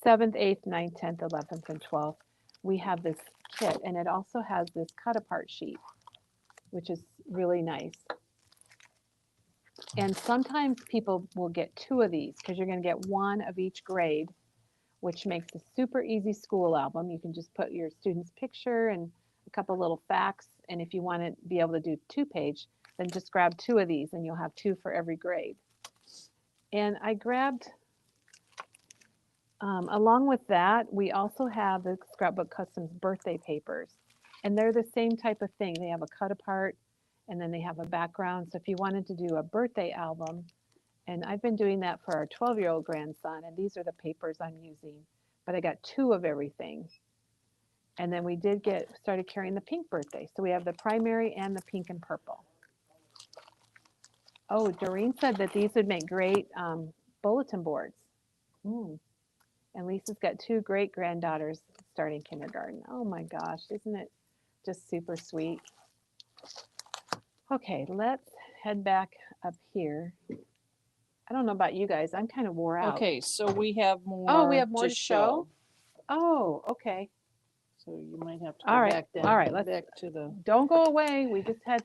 8th, 9th, 10th, 11th, and 12th, we have this kit, and it also has this cut apart sheet, which is really nice. And sometimes people will get 2 of these because you're going to get 1 of each grade, which makes a super easy school album. You can just put your student's picture and a couple little facts. And if you want to be able to do 2-page, then just grab 2 of these and you'll have 2 for every grade. And I grabbed, along with that, we also have the Scrapbook Customs birthday papers. And they're the same type of thing. They have a cut apart and then they have a background. So if you wanted to do a birthday album, and I've been doing that for our 12-year-old grandson, and these are the papers I'm using, but I got 2 of everything. And then we did started carrying the pink birthday. So we have the primary and the pink and purple. Oh, Doreen said that these would make great bulletin boards. And Lisa's got 2 great granddaughters starting kindergarten. Oh my gosh, isn't it just super sweet? Okay, let's head back up here. I don't know about you guys. I'm kind of wore out. Okay, so we have more. Oh, we have more to show. Oh, okay. So you might have to All go right. back then. All right. Let's back to the. Don't go away. We just had.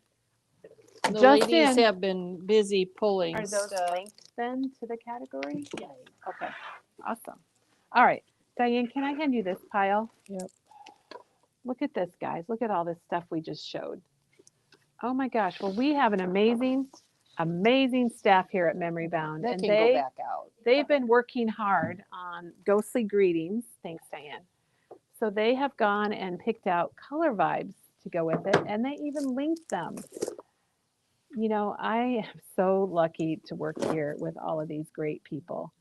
The just ladies in. have been busy pulling Are those stuff. linked then to the category? Yeah. Okay. Awesome. All right, Diane, can I hand you this pile? Yep. Look at this, guys. Look at all this stuff we just showed. Oh my gosh. Well, we have an amazing staff here at Memory Bound. That and can go back out. They've been working hard on ghostly greetings. Thanks, Diane. So they have gone and picked out color vibes to go with it, and they even linked them. You know, I am so lucky to work here with all of these great people.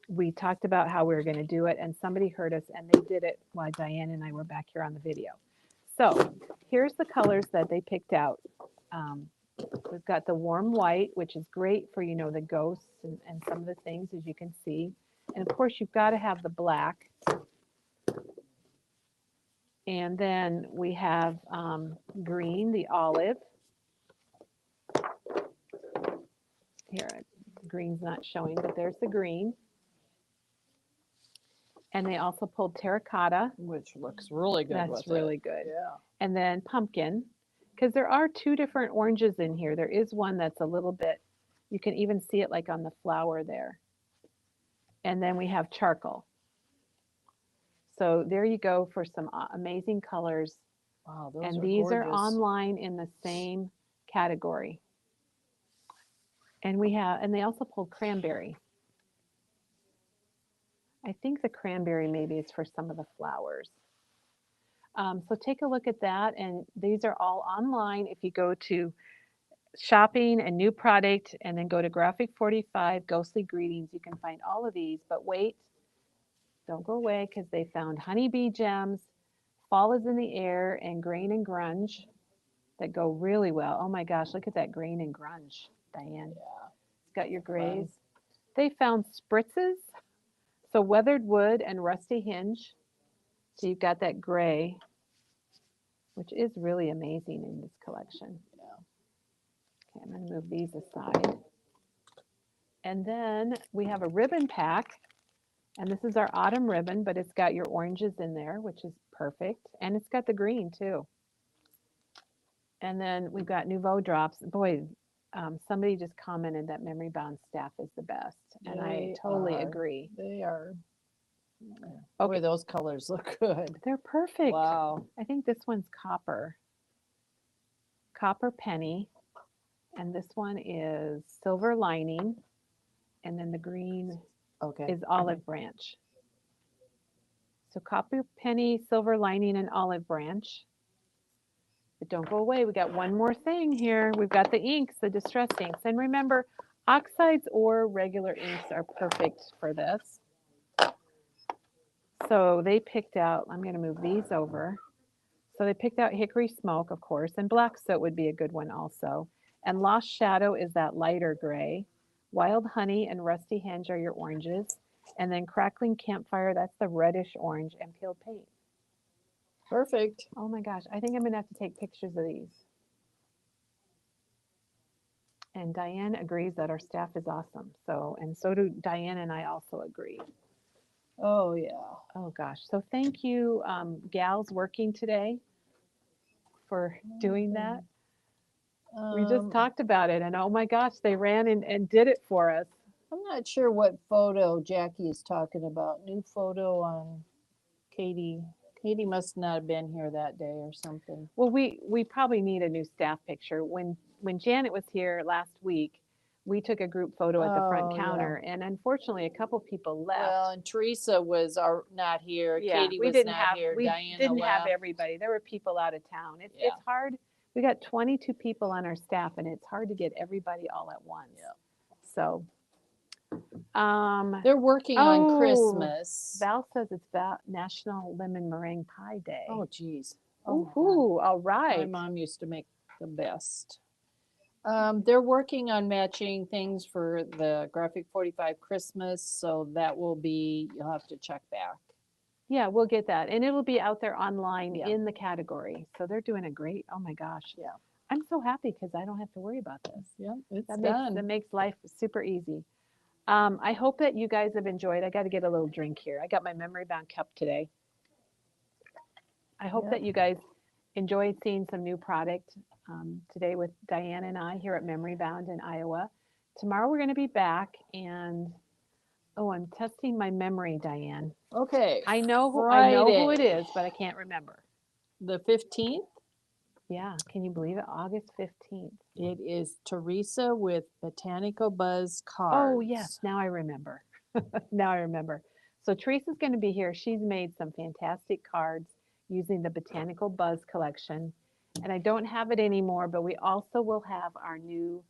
We talked about how we were going to do it, and somebody heard us, and they did it while Diane and I were back here on the video. So here's the colors that they picked out. We've got the warm white, which is great for, you know, the ghosts and some of the things, as you can see. And of course, you've got to have the black. And then we have green, the olive. Here, green's not showing, but there's the green. And they also pulled terracotta. Which looks really good. That's really good. Yeah. And then pumpkin, because there are 2 different oranges in here. There is one that's a little bit, you can even see it like on the flower there. And then we have charcoal. So there you go for some amazing colors. Wow, those and are these gorgeous. are online in the same category. And we have, and they also pulled cranberry. I think the cranberry maybe is for some of the flowers. So take a look at that, and these are all online. If you go to shopping and new product, and then go to Graphic 45, Ghostly Greetings, you can find all of these. But wait, don't go away, because they found Honeybee Gems, Fall is in the Air, and Grain and Grunge that go really well. Oh my gosh, look at that Grain and Grunge, Diane. Yeah. It's got your grays. They found spritzes, so weathered wood and rusty hinge. So you've got that gray, which is really amazing in this collection. Yeah. Okay, I'm going to move these aside. And then we have a ribbon pack, and this is our autumn ribbon, but it's got your oranges in there, which is perfect. And it's got the green too. And then we've got Nouveau drops. Boy, somebody just commented that Memory Bound staff is the best. And I totally agree. They are. Okay. Boy, those colors look good. They're perfect. Wow. I think this one's copper. copper penny, and this one is silver lining, and then the green Okay. is olive branch. So copper penny, silver lining, and olive branch. But don't go away. We got one more thing here. We've got the inks, the distress inks. And remember, oxides or regular inks are perfect for this. So they picked out, I'm going to move these over. So they picked out hickory smoke, of course, and black soot would be a good one also. And lost shadow is that lighter gray. Wild honey and rusty hinge are your oranges. And then crackling campfire, that's the reddish orange, and peeled paint. Perfect. Oh my gosh, I think I'm going to have to take pictures of these. And Diane agrees that our staff is awesome. So, and so do Diane and I also agree. Oh, yeah. Oh gosh. So thank you, gals working today for doing that. We just talked about it, and oh my gosh, they ran and did it for us. I'm not sure what photo Jackie is talking about. New photo on Katie. Katie must not have been here that day or something. Well, we probably need a new staff picture. When Janet was here last week, we took a group photo at the front counter, and unfortunately, a couple people left. Well, and Teresa was not here. Yeah, Katie we was didn't not have here. we Diana didn't have left. everybody. There were people out of town. It's Yeah. hard. We got 22 people on our staff, and it's hard to get everybody all at once. Yeah. So, they're working on oh, Christmas. Val says it's National Lemon Meringue Pie Day. Oh, geez. Ooh, all right. My mom used to make the best. They're working on matching things for the Graphic 45 Christmas, so that will be, you'll have to check back. Yeah, we'll get that. And it'll be out there online Yeah. in the category. So they're doing a great, oh my gosh. Yeah. I'm so happy because I don't have to worry about this. Yeah, it's That makes life super easy. I hope that you guys have enjoyed. I got to get a little drink here. I got my memory bound cup today. I hope that you guys enjoyed seeing some new product today with Diane and I here at Memory Bound in Iowa. Tomorrow we're going to be back, and I'm testing my memory, Diane. Okay. I know who it is, but I can't remember. The 15th? Yeah, can you believe it? August 15th. It is Teresa with Botanical Buzz cards. Oh, yes, now I remember. Now I remember. So Teresa's going to be here. She's made some fantastic cards using the Botanical Buzz collection. And I don't have it anymore, but we also will have our new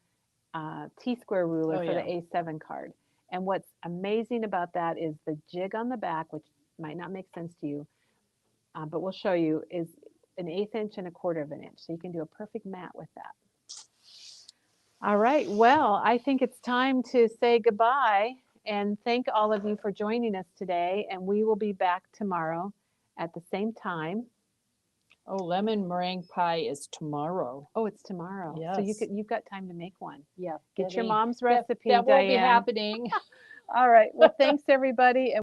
T-square ruler for the A7 card. And what's amazing about that is the jig on the back, which might not make sense to you, but we'll show you, is an 1/8 inch and 1/4 of an inch. So you can do a perfect mat with that. All right. Well, I think it's time to say goodbye and thank all of you for joining us today. And we will be back tomorrow at the same time. Oh, lemon meringue pie is tomorrow. Oh, it's tomorrow. Yes. So you've got time to make one. Yeah. Get your mom's recipe, that won't be Diane. happening. All right. Well, thanks everybody.